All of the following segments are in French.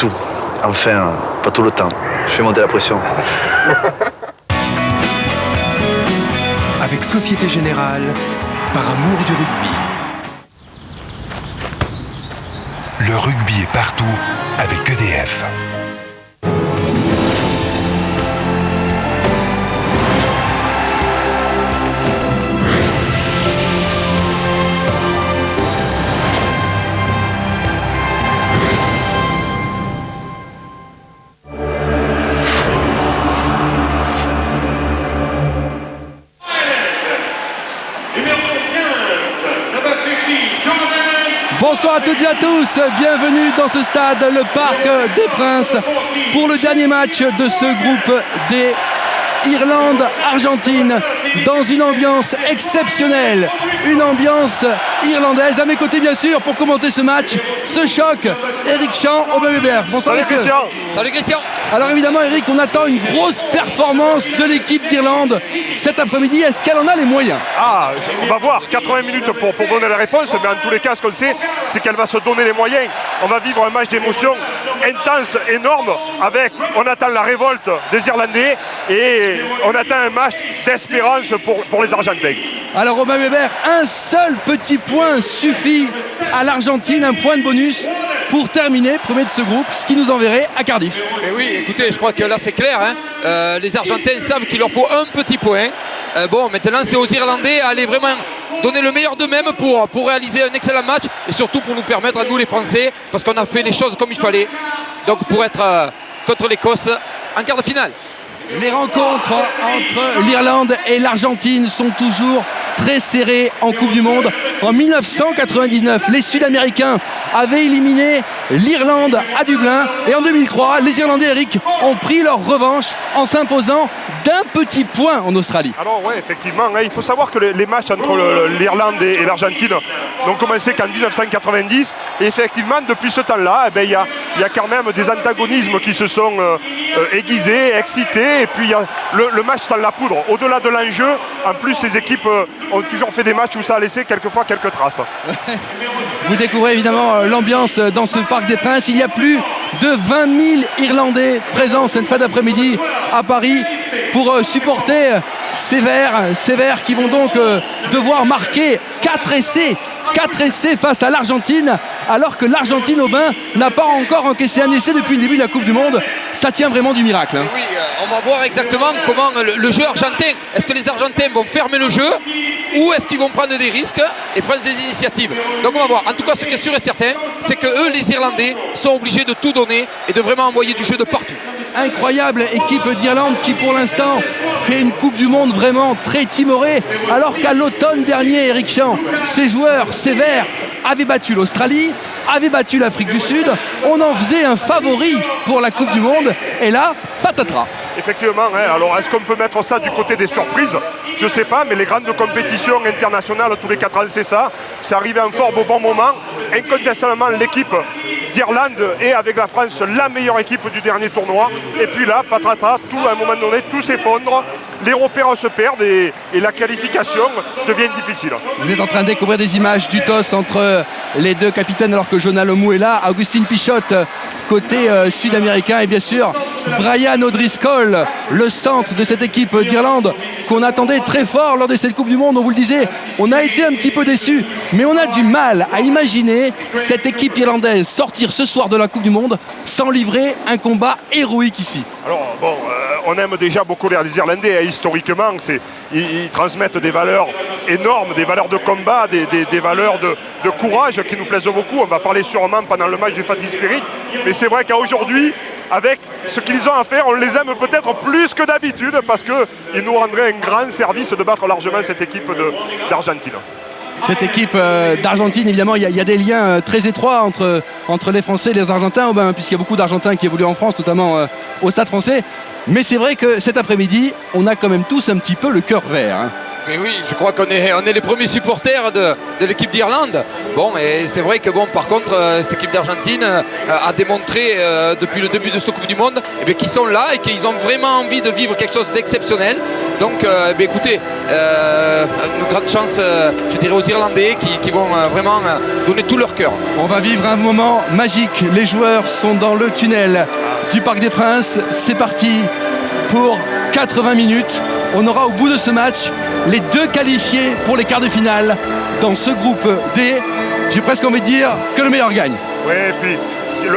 tout. Enfin, pas tout le temps. Je fais monter la pression. Avec Société Générale, par amour du rugby. Le rugby est partout avec EDF. Bonsoir à toutes et à tous, bienvenue dans ce stade, le Parc des Princes, pour le dernier match de ce groupe des Irlande-Argentine, dans une ambiance exceptionnelle, une ambiance irlandaise. À mes côtés, bien sûr, pour commenter ce match, ce choc, Eric Champ, Aubin Weber. Bonsoir, salut Christian. Salut Christian. Alors évidemment, Eric, on attend une grosse performance de l'équipe d'Irlande cet après-midi. Est-ce qu'elle en a les moyens? On va voir, 80 minutes pour donner la réponse, mais en tous les cas, ce qu'on sait, c'est qu'elle va se donner les moyens. On va vivre un match d'émotion intense, énorme, on attend la révolte des Irlandais et on attend un match d'espérance pour les Argentins. Alors Aubin Weber, un seul petit point suffit à l'Argentine, un point de bonus pour terminer premier de ce groupe, ce qui nous enverrait à Cardiff. Et oui, écoutez, je crois que là c'est clair, hein. Les Argentins savent qu'il leur faut un petit point. Maintenant c'est aux Irlandais à aller vraiment donner le meilleur d'eux-mêmes pour réaliser un excellent match et surtout pour nous permettre à nous les Français, parce qu'on a fait les choses comme il fallait, donc pour être contre l'Écosse en quart de finale. Les rencontres entre l'Irlande et l'Argentine sont toujours très serrées en Coupe du Monde. En 1999, les Sud-Américains avaient éliminé l'Irlande à Dublin. Et en 2003, les Irlandais, Eric, ont pris leur revanche en s'imposant d'un petit point en Australie. Alors oui, effectivement, il faut savoir que les matchs entre l'Irlande et l'Argentine n'ont commencé qu'en 1990. Et effectivement, depuis ce temps-là, il y a quand même des antagonismes qui se sont aiguisés, excités. Et puis il y a le match sans la poudre. Au-delà de l'enjeu, en plus, ces équipes ont toujours fait des matchs où ça a laissé quelquefois quelques traces. Vous découvrez évidemment l'ambiance dans ce Parc des Princes. Il y a plus de 20 000 Irlandais présents cette fin d'après-midi à Paris pour supporter ces Verts qui vont donc devoir marquer 4 essais face à l'Argentine, alors que l'Argentine, Aubin, n'a pas encore encaissé un essai depuis le début de la Coupe du Monde. Ça tient vraiment du miracle. Oui, on va voir exactement comment le jeu argentin, est-ce que les Argentins vont fermer le jeu ou est-ce qu'ils vont prendre des risques et prendre des initiatives. Donc on va voir. En tout cas, ce qui est sûr et certain, c'est que eux, les Irlandais, sont obligés de tout donner et de vraiment envoyer du jeu de partout. Incroyable équipe d'Irlande qui pour l'instant fait une Coupe du Monde vraiment très timorée, alors qu'à l'automne dernier, Eric Champ, ses joueurs, ses Verts, avaient battu l'Australie, avaient battu l'Afrique du Sud. On en faisait un favori pour la Coupe du Monde et là, patatras. Effectivement, alors est-ce qu'on peut mettre ça du côté des surprises? Je ne sais pas, mais les grandes compétitions internationales, tous les 4 ans, c'est ça. C'est arrivé en forme au bon moment. Incontestablement, l'équipe d'Irlande est avec la France la meilleure équipe du dernier tournoi. Et puis là, patatras, à un moment donné, tout s'effondre. Les repères se perdent et la qualification devient difficile. Vous êtes en train de découvrir des images du toss entre les deux capitaines alors que Jonah Lomu est là. Augustin Pichot côté sud-américain et bien sûr Brian O'Driscoll, le centre de cette équipe d'Irlande qu'on attendait très fort lors de cette Coupe du Monde. On vous le disait, on a été un petit peu déçus, mais on a du mal à imaginer cette équipe irlandaise sortir ce soir de la Coupe du Monde sans livrer un combat héroïque ici. Alors bon, on aime déjà beaucoup les Irlandais, historiquement, ils transmettent des valeurs énormes, des valeurs de combat, des valeurs de courage qui nous plaisent beaucoup. On va parler sûrement pendant le match du Fighting Spirit, mais c'est vrai qu'aujourd'hui, avec ce qu'ils ont à faire, on les aime peut-être plus que d'habitude parce qu'ils nous rendraient un grand service de battre largement cette équipe d'Argentine. Cette équipe d'Argentine, évidemment, il y a des liens très étroits entre les Français et les Argentins, puisqu'il y a beaucoup d'Argentins qui évoluent en France, notamment au Stade Français. Mais c'est vrai que cet après-midi, on a quand même tous un petit peu le cœur vert. Mais oui, je crois qu'on est les premiers supporters de l'équipe d'Irlande. Bon, et c'est vrai que par contre, cette équipe d'Argentine a démontré depuis le début de cette Coupe du Monde qu'ils sont là et qu'ils ont vraiment envie de vivre quelque chose d'exceptionnel. Donc écoutez, une grande chance, je dirais, aux Irlandais qui vont vraiment donner tout leur cœur. On va vivre un moment magique. Les joueurs sont dans le tunnel du Parc des Princes. C'est parti pour 80 minutes. On aura au bout de ce match les 2 qualifiés pour les quarts de finale dans ce groupe D. J'ai presque envie de dire que le meilleur gagne. Oui, et puis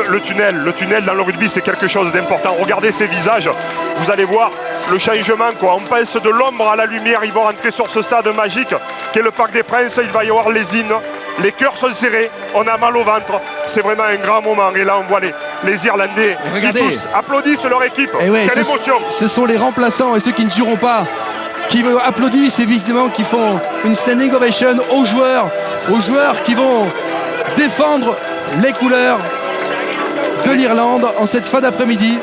le tunnel dans le rugby, c'est quelque chose d'important. Regardez ces visages, vous allez voir le changement, quoi. On passe de l'ombre à la lumière. Ils vont rentrer sur ce stade magique qui est le Parc des Princes. Il va y avoir les hymnes, les cœurs sont serrés, on a mal au ventre. C'est vraiment un grand moment. Et là, on voit les Irlandais qui tous applaudissent leur équipe. Ouais, quelle émotion! Ce sont les remplaçants et ceux qui ne joueront pas qui applaudissent, évidemment, qui font une standing ovation aux joueurs qui vont défendre les couleurs de l'Irlande en cette fin d'après-midi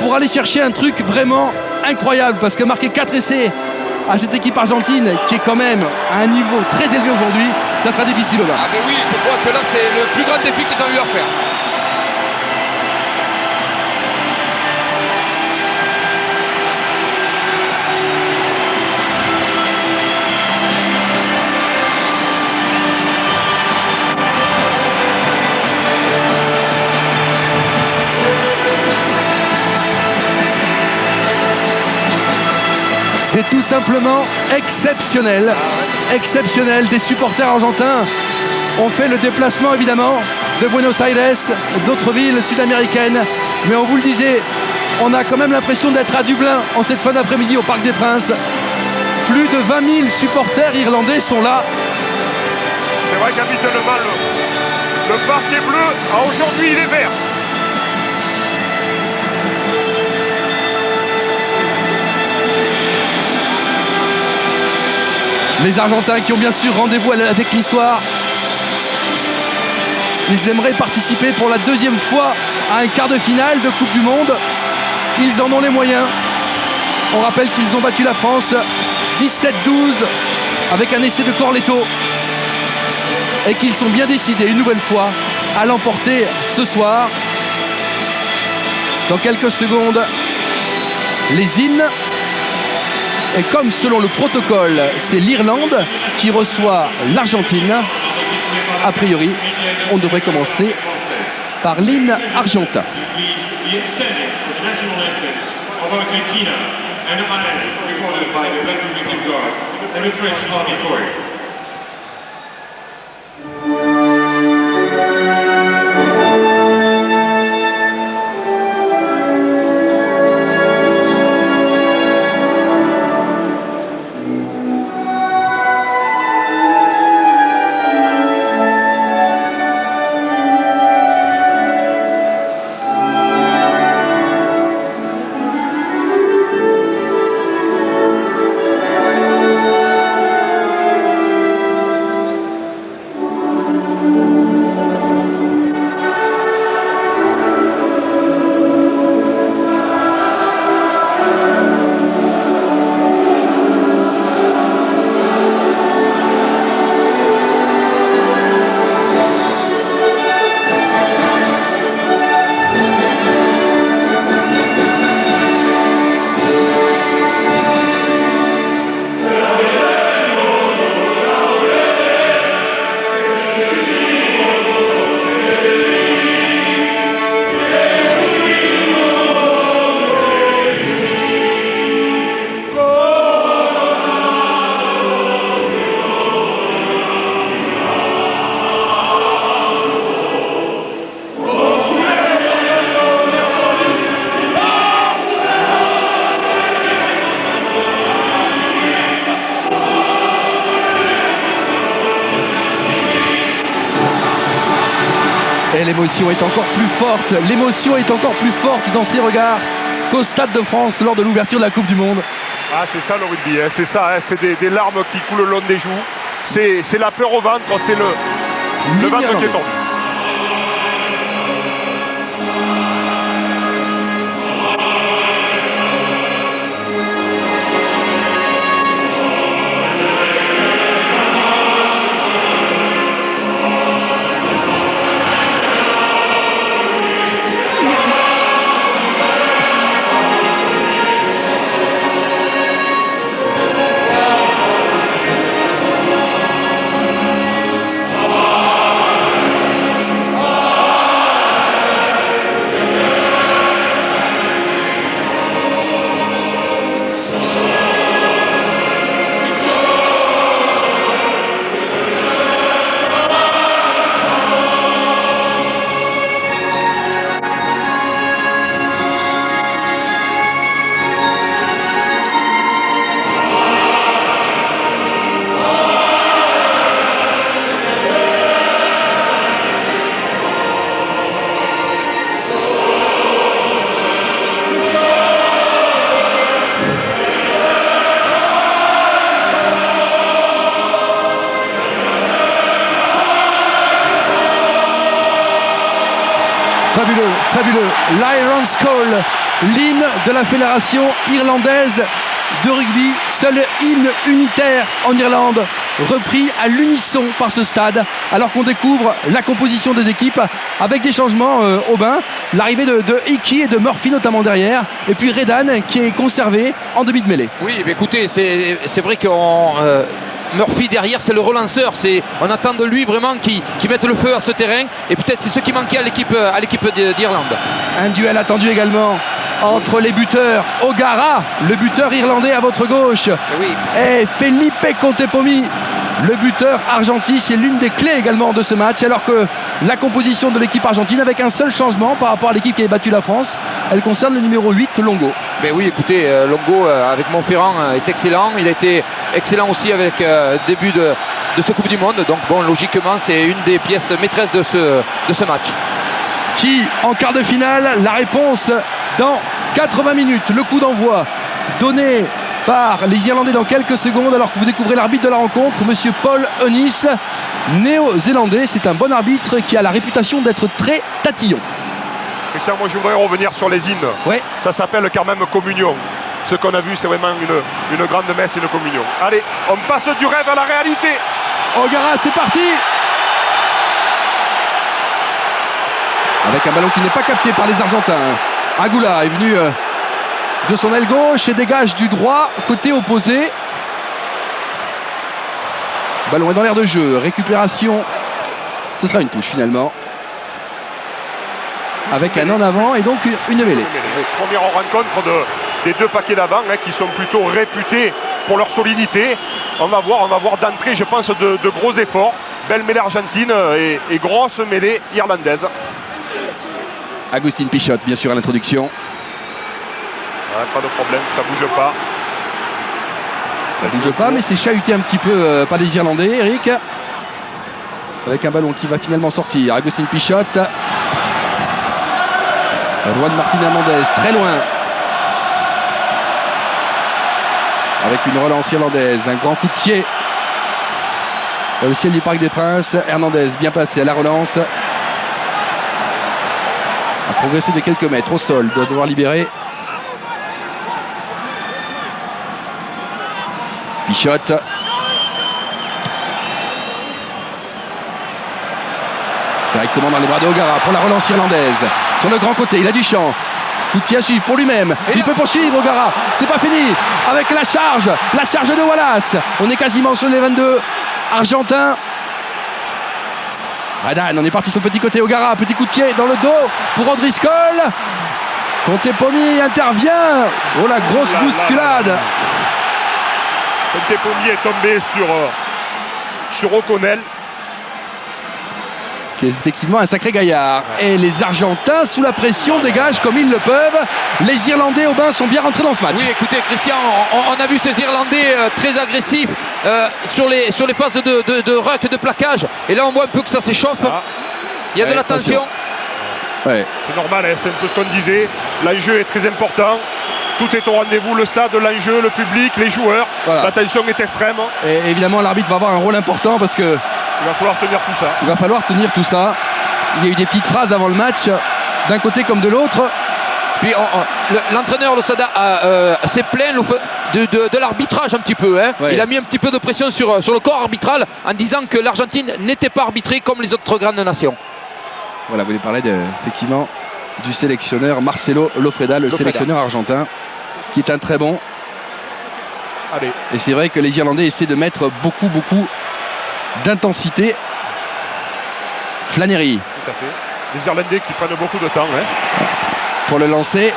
pour aller chercher un truc vraiment incroyable, parce que marquer 4 essais à cette équipe argentine qui est quand même à un niveau très élevé aujourd'hui, ça sera difficile. Ah mais oui, je crois que là c'est le plus grand défi qu'ils ont eu à faire. C'est tout simplement exceptionnel. Exceptionnel. Des supporters argentins ont fait le déplacement évidemment de Buenos Aires, d'autres villes sud-américaines. Mais on vous le disait, on a quand même l'impression d'être à Dublin en cette fin d'après-midi au Parc des Princes. Plus de 20 000 supporters irlandais sont là. C'est vrai qu'habituellement le parc est bleu, aujourd'hui il est vert. Les Argentins qui ont bien sûr rendez-vous avec l'histoire. Ils aimeraient participer pour la 2e fois à un quart de finale de Coupe du Monde. Ils en ont les moyens. On rappelle qu'ils ont battu la France 17-12 avec un essai de Corletto. Et qu'ils sont bien décidés une nouvelle fois à l'emporter ce soir. Dans quelques secondes, les hymnes. Et comme selon le protocole, c'est l'Irlande qui reçoit l'Argentine, a priori, on devrait commencer par l'hymne argentin. Et l'émotion est encore plus forte. L'émotion est encore plus forte dans ces regards qu'au Stade de France lors de l'ouverture de la Coupe du Monde. Ah, c'est ça le rugby, hein, c'est ça, hein, c'est des larmes qui coulent le long des joues. C'est la peur au ventre, c'est le ventre qui est tordu. Fabuleux, fabuleux. L'Irons Call, l'hymne de la fédération irlandaise de rugby, seul hymne unitaire en Irlande, repris à l'unisson par ce stade, alors qu'on découvre la composition des équipes avec des changements au bain. L'arrivée de Hickey et de Murphy notamment derrière, et puis Redan qui est conservé en demi de mêlée. Oui, mais écoutez, c'est vrai que Murphy derrière, c'est le relanceur. On attend de lui vraiment qu'il mette le feu à ce terrain, et peut-être c'est ce qui manquait à l'équipe d'Irlande. Un duel attendu également entre les buteurs. O'Gara, le buteur irlandais à votre gauche, Oui. et Felipe Contepomi, le buteur argentin. C'est l'une des clés également de ce match, alors que la composition de l'équipe argentine, avec un seul changement par rapport à l'équipe qui avait battu la France, elle concerne le numéro 8, Longo. Mais oui, écoutez, Longo avec Montferrand est excellent. Il a été excellent aussi avec le début de cette Coupe du Monde. Donc bon, logiquement, c'est une des pièces maîtresses de ce match. Qui, en quart de finale, la réponse dans 80 minutes. Le coup d'envoi donné par les Irlandais dans quelques secondes, alors que vous découvrez l'arbitre de la rencontre, monsieur Paul Ennis, néo-zélandais. C'est un bon arbitre qui a la réputation d'être très tatillon. Christian, moi je voudrais revenir sur les hymnes. Ouais. Ça s'appelle quand même communion. Ce qu'on a vu, c'est vraiment une grande messe et une communion. Allez, on passe du rêve à la réalité. O'Gara, c'est parti. Avec un ballon qui n'est pas capté par les Argentins. Agula est venu de son aile gauche et dégage du droit, côté opposé. Ballon est dans l'air de jeu, récupération. Ce sera une touche finalement. Avec un en avant et donc une mêlée. Première rencontre des deux paquets d'avant, qui sont plutôt réputés pour leur solidité. On va voir d'entrée, je pense, de gros efforts. Belle mêlée argentine et grosse mêlée irlandaise. Agustin Pichot, bien sûr, à l'introduction. Ouais, pas de problème, ça bouge pas. Ça bouge pas, mais c'est chahuté un petit peu par les Irlandais, Eric. Avec un ballon qui va finalement sortir. Agustin Pichot. Juan Martín Hernandez, très loin. Avec une relance irlandaise, un grand coup de pied. Au ciel du Parc des Princes, Hernandez bien passé à la relance. A progressé de quelques mètres au sol, doit devoir libérer. Pichot. Directement dans les bras de O'Gara pour la relance irlandaise. Sur le grand côté, il a du champ. Coup de pied à suivre pour lui-même. Il peut poursuivre O'Gara. C'est pas fini. Avec la charge de Wallace. On est quasiment sur les 22 argentins. Redan, on est parti sur le petit côté. O'Gara, petit coup de pied dans le dos pour O'Driscoll. Contepomi intervient. Oh la grosse bousculade. Contepomi est tombé sur O'Connell. Qui est effectivement un sacré gaillard. Et les Argentins, sous la pression, dégagent comme ils le peuvent. Les Irlandais au bain sont bien rentrés dans ce match. Oui, écoutez, Christian, on a vu ces Irlandais très agressifs sur les phases de ruck, de plaquage. Et là, on voit un peu que ça s'échauffe. Il y a de la tension. Ouais. C'est normal, c'est un peu ce qu'on disait. L'enjeu est très important. Tout est au rendez-vous, le stade, l'enjeu, le public, les joueurs. Voilà. La tension est extrême. Et évidemment, l'arbitre va avoir un rôle important parce que il va falloir tenir tout ça. Il va falloir tenir tout ça. Il y a eu des petites phrases avant le match, d'un côté comme de l'autre. Puis l'entraîneur Losada s'est plaint de l'arbitrage un petit peu. Ouais. Il a mis un petit peu de pression sur le corps arbitral en disant que l'Argentine n'était pas arbitrée comme les autres grandes nations. Voilà, vous voulez parler effectivement du sélectionneur Marcelo Lofreda, sélectionneur argentin, qui est un très bon. Allez. Et c'est vrai que les Irlandais essaient de mettre beaucoup d'intensité. Flannery. Tout à fait. Les Irlandais qui prennent beaucoup de temps. Pour le lancer.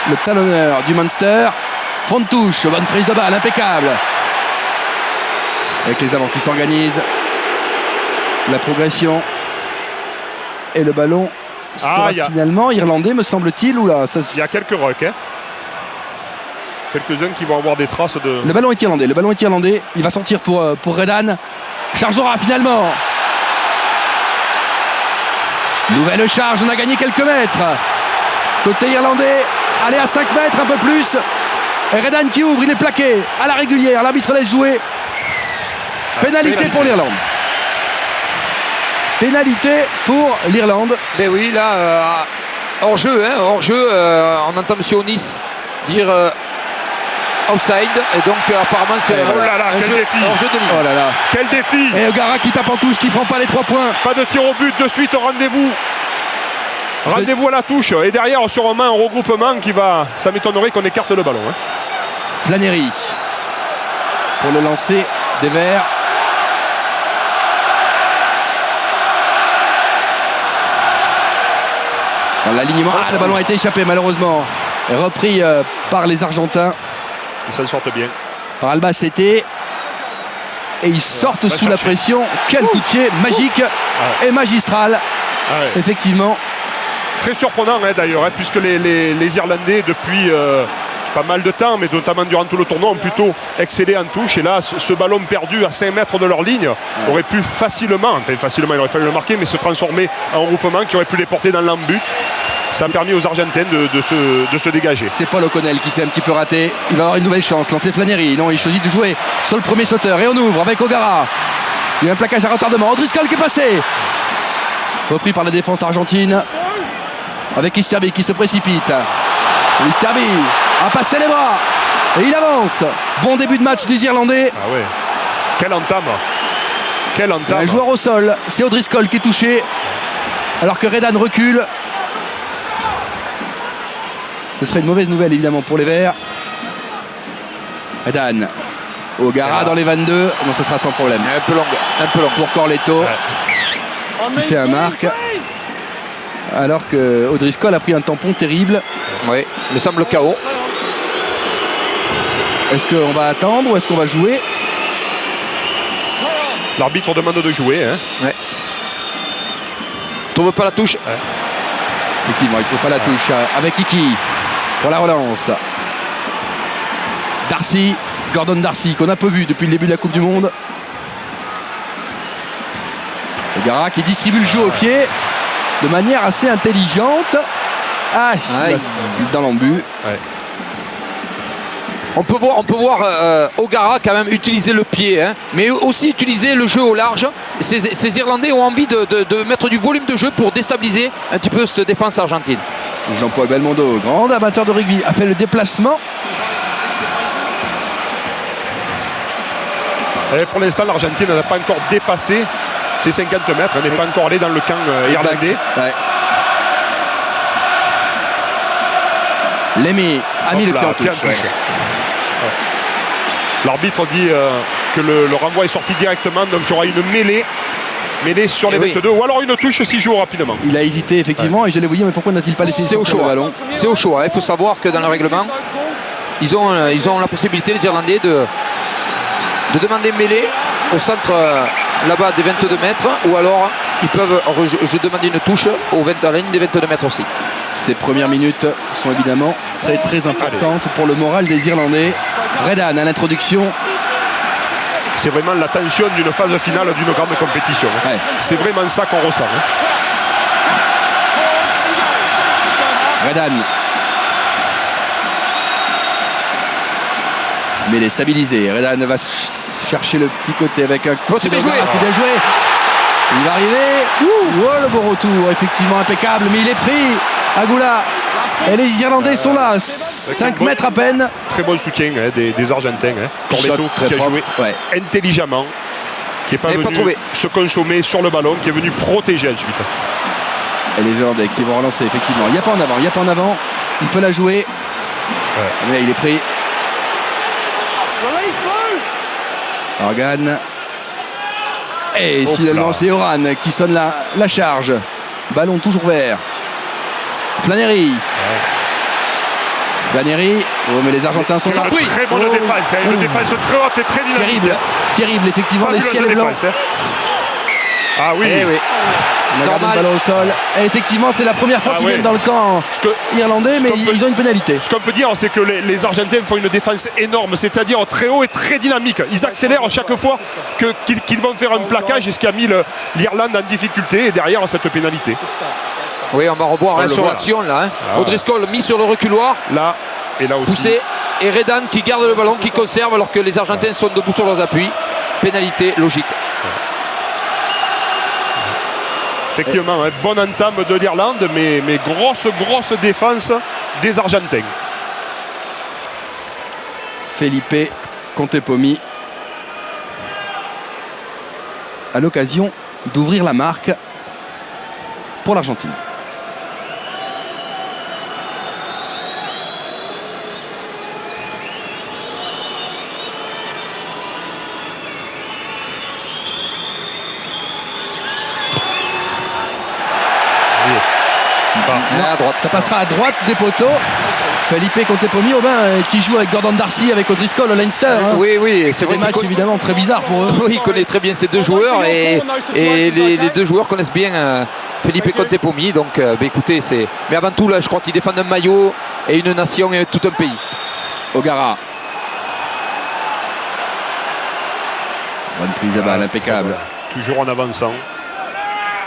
Le talonneur du Munster. Fontouche, bonne prise de balle, impeccable. Avec les avants qui s'organisent. La progression. Et le ballon sera finalement irlandais, me semble-t-il. Il y a quelques rucks. Quelques-uns qui vont avoir des traces de... Le ballon est irlandais. Il va sortir pour Redan. Chargera finalement. Nouvelle charge, on a gagné quelques mètres. Côté irlandais, allez à 5 mètres, un peu plus. Et Redan qui ouvre, il est plaqué à la régulière. L'arbitre laisse jouer. Pénalité pour l'Irlande. pénalité pour l'Irlande. Mais oui, là, hors-jeu, hein, hors-jeu, on entend M. Onis dire offside, et donc apparemment c'est Oh là là, un quel jeu défi. hors-jeu de ligne. Oh là là. Quel défi! Et O'Gara qui tape en touche, qui prend pas les 3 points. Pas de tir au but de suite, rendez-vous. Rendez-vous à la touche. Et derrière, sûrement un regroupement qui va. Ça m'étonnerait qu'on écarte le ballon. Hein. Flannery pour le lancer des Verts. Dans l'alignement. Ah, le ballon a été échappé malheureusement. Et repris par les Argentins, Ils s'en sortent bien. par Albacete. Et ils sortent va sous la chercher. pression. Quel coup de pied magique et magistral. Ah ouais. Effectivement. Très surprenant hein, d'ailleurs, hein, puisque les Irlandais, depuis pas mal de temps, mais notamment durant tout le tournoi, ont plutôt excellé en touche. Et là, ce ballon perdu à 5 mètres de leur ligne aurait pu facilement, il aurait fallu le marquer, mais se transformer en regroupement qui aurait pu les porter dans l'embut. Ça a permis aux Argentins de se dégager. C'est Paul O'Connell qui s'est un petit peu raté. Il va avoir une nouvelle chance. Lancer Flannery. Non, il choisit de jouer sur le premier sauteur. Et on ouvre avec O'Gara. Il y a un plaquage à retardement. O'Driscoll qui est passé. Repris par la défense argentine. Avec Isterby qui se précipite. Isterby a passé les bras. Et il avance. Bon début de match des Irlandais. Ah ouais. Quelle entame. Quelle entame. Un joueur au sol. C'est O'Driscoll qui est touché. Alors que Redan recule. Ce serait une mauvaise nouvelle évidemment pour les Verts. Redan. O'Gara dans les 22. Bon, ce sera sans problème. Un peu long, un peu long. Pour Corletto. Ouais. Qui fait un marque. Alors que O'Driscoll a pris un tampon terrible. Oui, il me semble KO. Est-ce qu'on va attendre ou est-ce qu'on va jouer? L'arbitre demande de jouer. Hein. Ouais. Trouve pas la touche. Effectivement, il ne trouve pas la touche. Avec Iki pour la relance. Darcy, Gordon Darcy, qu'on a peu vu depuis le début de la Coupe du Monde. O'Gara qui distribue le jeu au pied de manière assez intelligente. Ah, Aïe. dans l'embut. On peut voir O'Gara quand même utiliser le pied, hein, mais aussi utiliser le jeu au large. Ces Irlandais ont envie de mettre du volume de jeu pour déstabiliser un petit peu cette défense argentine. Jean-Paul Belmondo, grand amateur de rugby, a fait le déplacement. Et pour l'instant, l'Argentine n'a pas encore dépassé ses 50 mètres. Elle n'est pas encore allée dans le camp irlandais. Ouais. Lemmy a mis Hop le là, pied en touche. pied en touche. Ouais. L'arbitre dit que le renvoi est sorti directement, donc il y aura une mêlée sur les 22, ou alors une touche s'il joue rapidement. Il a hésité effectivement et j'allais vous dire mais pourquoi n'a-t-il pas laissé C'est au sortir le choix. ballon? C'est au choix. Il faut savoir que dans le règlement, ils ont la possibilité, les Irlandais, de demander mêlée au centre là-bas des 22 mètres, ou alors ils peuvent demander une touche à la ligne des 22 mètres aussi. Ces premières minutes sont évidemment très très importantes pour le moral des Irlandais. Redan à l'introduction. C'est vraiment la tension d'une phase finale d'une grande compétition. Hein. Ouais. C'est vraiment ça qu'on ressent. Hein. Redan. Mais il est stabilisé. Redan va chercher le petit côté avec un coup. Oh, c'est bien joué. C'est bien joué. Il va arriver. Oh, le beau retour. Effectivement impeccable. Mais il est pris. Agoula. Et les Irlandais sont là. 5 mètres à peine. Très bon soutien hein, des Argentins. Hein. Corletto Très qui a propre. joué Ouais. intelligemment, qui n'est pas Il n'est pas venu trouvé. se consommer sur le ballon, qui est venu protéger ensuite. Et les Irlandais qui vont relancer effectivement. Il n'y a pas en avant. Il n'y a pas en avant. Il peut la jouer. Mais il est pris. Organ. Et Oh finalement là. c'est Oran qui sonne la charge. Ballon toujours vert. Flannery. Flannery. Oh mais les Argentins sont Une là. très bonne Oh. défense, hein, une défense très haute et très dynamique. Terrible. Terrible effectivement. Les Fabuleuse ciels est blanc. défense, hein. Ah oui. Eh oui. On a gardé le Normal. ballon au sol. Et effectivement c'est la première fois Ah qu'ils ouais. viennent dans le camp Ce que- irlandais mais qu'on peut- ils ont une pénalité. Ce qu'on peut dire, c'est que les Argentins font une défense énorme, c'est-à-dire très haut et très dynamique. Ils accélèrent chaque fois qu'ils vont faire un plaquage, et ce qui a mis l'Irlande en difficulté, et derrière cette pénalité. Oui, on va revoir On hein, le sur voit, l'action là. Hein. Ah. O'Driscoll mis sur le reculoir, Là, et là aussi. poussé, et Redan qui garde le ballon, qui conserve alors que les Argentins sont debout sur leurs appuis. Pénalité logique. Effectivement, bonne entame de l'Irlande, mais grosse défense des Argentins. Felipe Contepomi à l'occasion d'ouvrir la marque pour l'Argentine. À droite. Ça passera à droite des poteaux. Felipe Contepomi, qui joue avec Gordon Darcy, avec O'Driscoll au Leinster. Hein. Oui, c'est C'est vrai des matchs qu'il évidemment très bizarres pour eux. oui, il connaît très bien ces deux joueurs et les deux joueurs connaissent bien Felipe Contepomi. Donc, écoutez, mais avant tout, là, je crois qu'ils défendent un maillot et une nation et tout un pays. O'Gara. Bonne prise de balle, impeccable. Toujours en avançant.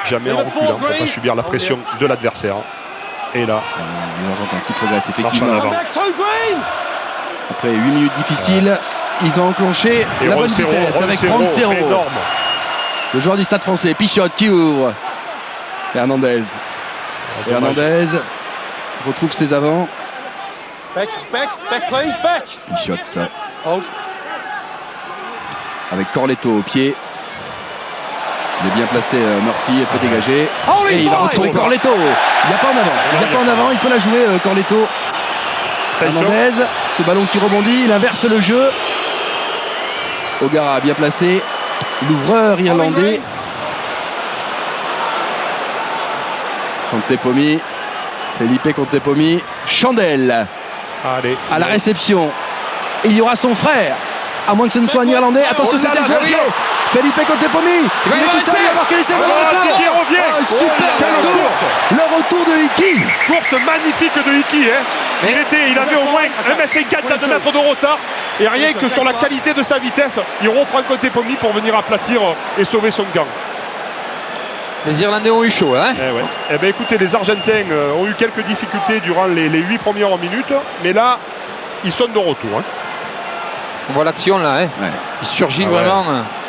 Jamais en reculant pour ne pas subir la pression de l'adversaire. Et là, Les Argentins qui progressent marche effectivement. en avant. Après 8 minutes difficiles, ils ont enclenché Et la bonne Roncero, vitesse avec Roncero, 30-0. énorme. Le joueur du Stade français, Pichot qui ouvre. Hernandez. Hernandez retrouve ses avants. Back, please, back. Pichot ça. Hold. Avec Corletto au pied. Il est bien placé, Murphy peut dégager. Et il va retrouver Corletto. Il n'y a pas en avant. Il n'y a pas en avant. Il peut la jouer, Corletto. Attention. Hernandez. Ce ballon qui rebondit. Il inverse le jeu. O'Gara bien placé. L'ouvreur irlandais. Contepomi. Felipe Contepomi. Chandelle Allez. à la réception. Et il y aura son frère. À moins que ce ne soit un Irlandais. Attention, c'est dégagé. Felipe Contepomi. Il est tout seul. Il va marquer l'essai. Qui revient. Super Quelle retour. course. Le retour de Hickey. Course magnifique de Hickey. Il avait au moins 1m50 à 2 mètres de retard. Et rien que sur la qualité de sa vitesse, il reprend Contepomi pour venir aplatir et sauver son gant. Les Irlandais ont eu chaud, hein. Eh bien, écoutez, les Argentins ont eu quelques difficultés durant les 8 premières minutes. Mais là, ils sont de retour. Hein. On voit l'action là, hein. Ouais. Il surgit Ah ouais. vraiment.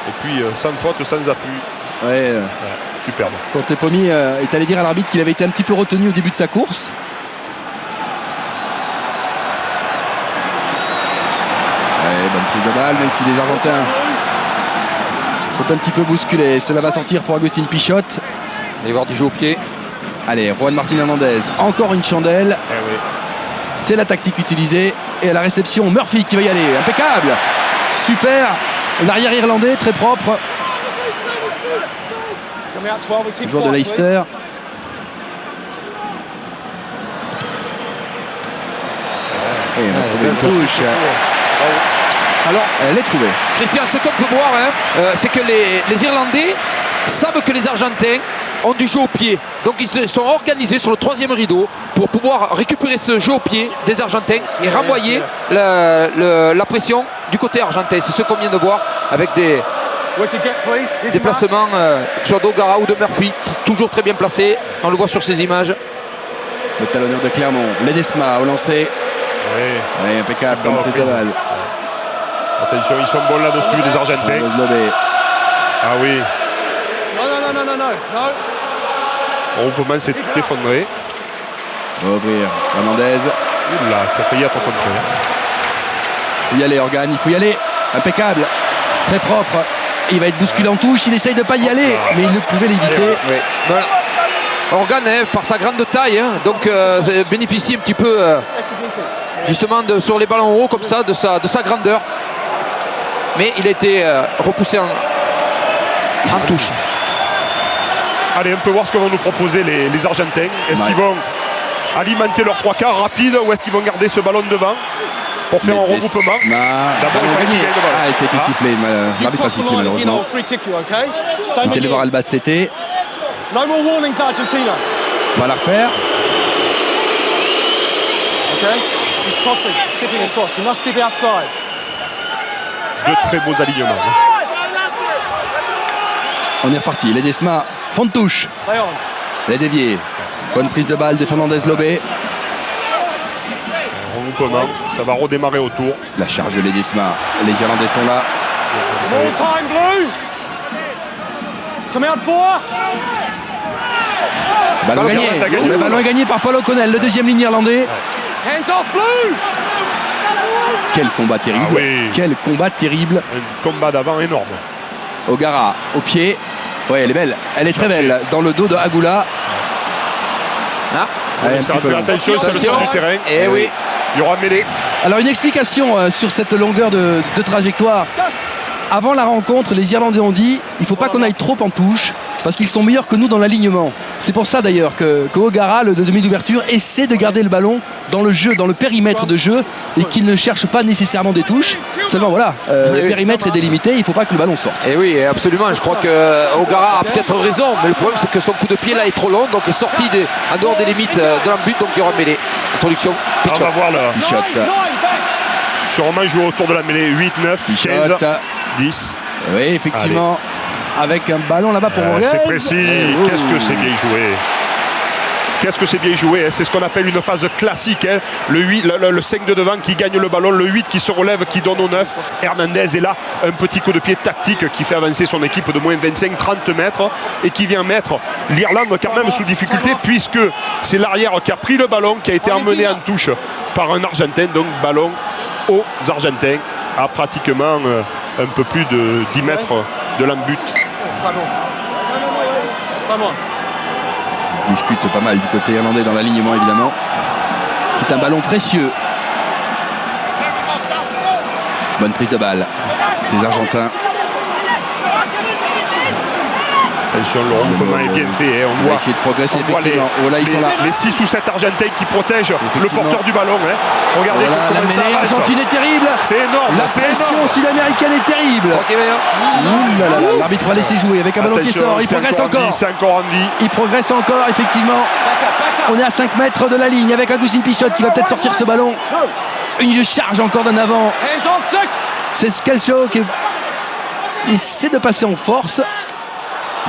Et puis, sans faute, sans appui. Ouais. Superbe. Contepomi est allé dire à l'arbitre qu'il avait été un petit peu retenu au début de sa course. Ouais, bonne prise de balle, même si les Argentins sont un petit peu bousculés. Cela va sortir pour Agustin Pichot. Il va y avoir du jeu au pied. Allez, Juan Martin Hernandez, encore une chandelle. C'est la tactique utilisée. Et à la réception, Murphy qui va y aller. Impeccable. Super. L'arrière irlandais, très propre. Le joueur de Leicester. Et on a trouvé une touche. Alors, elle est trouvée. Christian, ce qu'on peut voir, hein, c'est que les Irlandais savent que les Argentins ont du jeu au pied. Donc ils se sont organisés sur le troisième rideau pour pouvoir récupérer ce jeu au pied des Argentins et renvoyer la pression du côté argentin. C'est ce qu'on vient de voir avec des placements, que ce soit d'Ogara ou de Murphy, toujours très bien placés. On le voit sur ces images. Le talonneur de Clermont, Ledesma au lancer. Oui, impeccable, bonne prise de balle. Attention, ils sont bons là-dessus, les Argentins. Ah oui. No. Regroupement s'est effondré. On va ouvrir Hernandez. Oula, qui a failli être contré. Il faut y aller, Organ, il faut y aller. Impeccable, très propre. Il va être bousculé en touche, il essaye de ne pas y aller, mais il ne pouvait l'éviter. Voilà. Organ, hein, par sa grande taille, hein, donc bénéficie un petit peu justement sur les ballons hauts comme ça de sa grandeur. Mais il a été repoussé en touche. Allez, on peut voir ce que vont nous proposer les Argentins. Est-ce qu'ils vont alimenter leurs trois quarts rapides ou est-ce qu'ils vont garder ce ballon devant pour faire un regroupement? D'abord, il fallait qu'il gagne le ballon. ça a été sifflé. L'arbitre a sifflé malheureusement. Il était allé voir Albacete. No more warnings, Argentina. On va la refaire. Okay? He's crossing, skipping across. He must skip outside. De très beaux alignements. On est reparti. Ledesma, fond de touche. Play on. Les déviés. Bonne prise de balle de Fernandez Lobé. Regroupement, ça va redémarrer autour. La charge de Ledesma. Les Irlandais sont là. More time, Blue. Come out for. Ballon gagné. gagné. Le ballon est gagné par Paul O'Connell, le deuxième ligne irlandais. Hands off, Blue! Quel combat terrible. Ah oui. Quel combat terrible. Un combat d'avant énorme. O'Gara au pied. Ouais, elle est belle. Elle est très belle. Dans le dos de Agula. Elle est un petit peu longue. Attention, c'est le centre du terrain. Et oui. Il y aura mêlée. Alors une explication sur cette longueur de trajectoire. Avant la rencontre, les Irlandais ont dit il ne faut pas qu'on aille trop en touche parce qu'ils sont meilleurs que nous dans l'alignement. C'est pour ça d'ailleurs que O'Gara, le demi d'ouverture, essaie de garder le ballon dans le jeu, dans le périmètre de jeu et qu'il ne cherche pas nécessairement des touches. Seulement voilà, le périmètre est délimité, il ne faut pas que le ballon sorte. Et oui, absolument. Je crois que O'Gara a peut-être raison, mais le problème c'est que son coup de pied là est trop long, donc est sorti en dehors des limites de l'embut, donc il y aura mêlée. Introduction. On va voir le Pichot. sûrement jouer autour de la mêlée. 8, 9, 15, Pichot. 10. Oui, effectivement. Avec un ballon là-bas pour Borges. C'est précis. Qu'est-ce que c'est bien joué. Qu'est-ce que c'est bien joué, hein. C'est ce qu'on appelle une phase classique, hein. Le 5 de devant qui gagne le ballon, le 8 qui se relève, qui donne au 9. Hernandez est là, un petit coup de pied tactique qui fait avancer son équipe de moins 25-30 mètres et qui vient mettre l'Irlande quand même sous difficulté puisque c'est l'arrière qui a pris le ballon, qui a été emmené en touche par un Argentin, donc ballon aux Argentins à pratiquement un peu plus de 10 mètres de l'embut. Discute pas mal du côté irlandais dans l'alignement évidemment. C'est un ballon précieux. Bonne prise de balle des Argentins. Attention, le rompement est bien fait, hein. On va essayer de progresser on voit effectivement. Oh là, ils sont là. les 6 ou 7 Argentins qui protègent le porteur du ballon, hein. Regardez Voilà, la comment ça mêlée avance. argentine est terrible. C'est énorme, La c'est pression énorme. sud-américaine est terrible. Ok, meilleur. Ouh là là là, l'arbitre va laisser jouer avec un ballon qui Attention, sort. Il c'est progresse en encore. vie, c'est encore en vie. Il progresse encore effectivement. On est à 5 mètres de la ligne avec Agustin Pichot qui va peut-être sortir ce ballon. Une charge encore d'un avant. Hands off, 6! C'est Scalcio qui essaie de passer en force.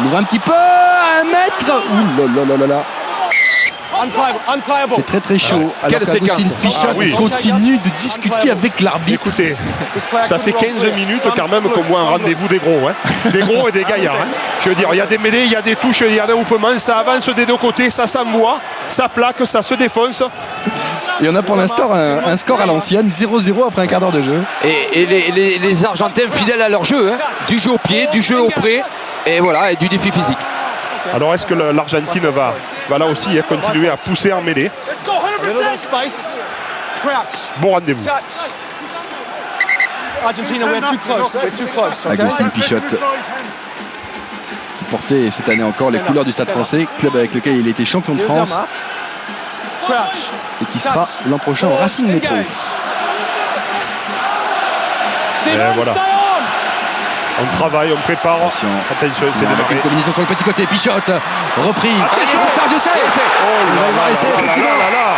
Il ouvre un petit peu à 1 mètre. Ouh là là là là. Unplayable. C'est très très chaud. Alors Quelle qu'Agustin séquence. Pichot Ah oui. continue de discuter avec l'arbitre. Écoutez, ça fait 15 minutes quand même qu'on voit un rendez-vous des gros, hein. Des gros et des gaillards, hein. Je veux dire, il y a des mêlées, il y a des touches, il y a des groupements, ça avance des deux côtés, ça s'envoie, ça plaque, ça se défonce. Et on a pour l'instant un score à l'ancienne, 0-0 après un quart d'heure de jeu. Et les Argentins fidèles à leur jeu, hein. Du jeu au pied, du jeu au pré, et voilà, et du défi physique. Alors est-ce que l'Argentine va là aussi continuer à pousser en mêlée? A little bit of space. Crouch. Bon rendez-vous. Touch. Argentina, we're too close. We're too close. Okay? Agustin Pichot qui portait cette année encore les couleurs du Stade français, club avec lequel il était champion de France Crouch. et qui sera l'an prochain au Racing Métro. Et voilà. On travaille, on prépare. Attention. Attention, c'est Avec démarré. une combinaison sur le petit côté, Pichot repris. Attention. Serge Essai. Essai. Oh Il va y avoir essai, effectivement. là.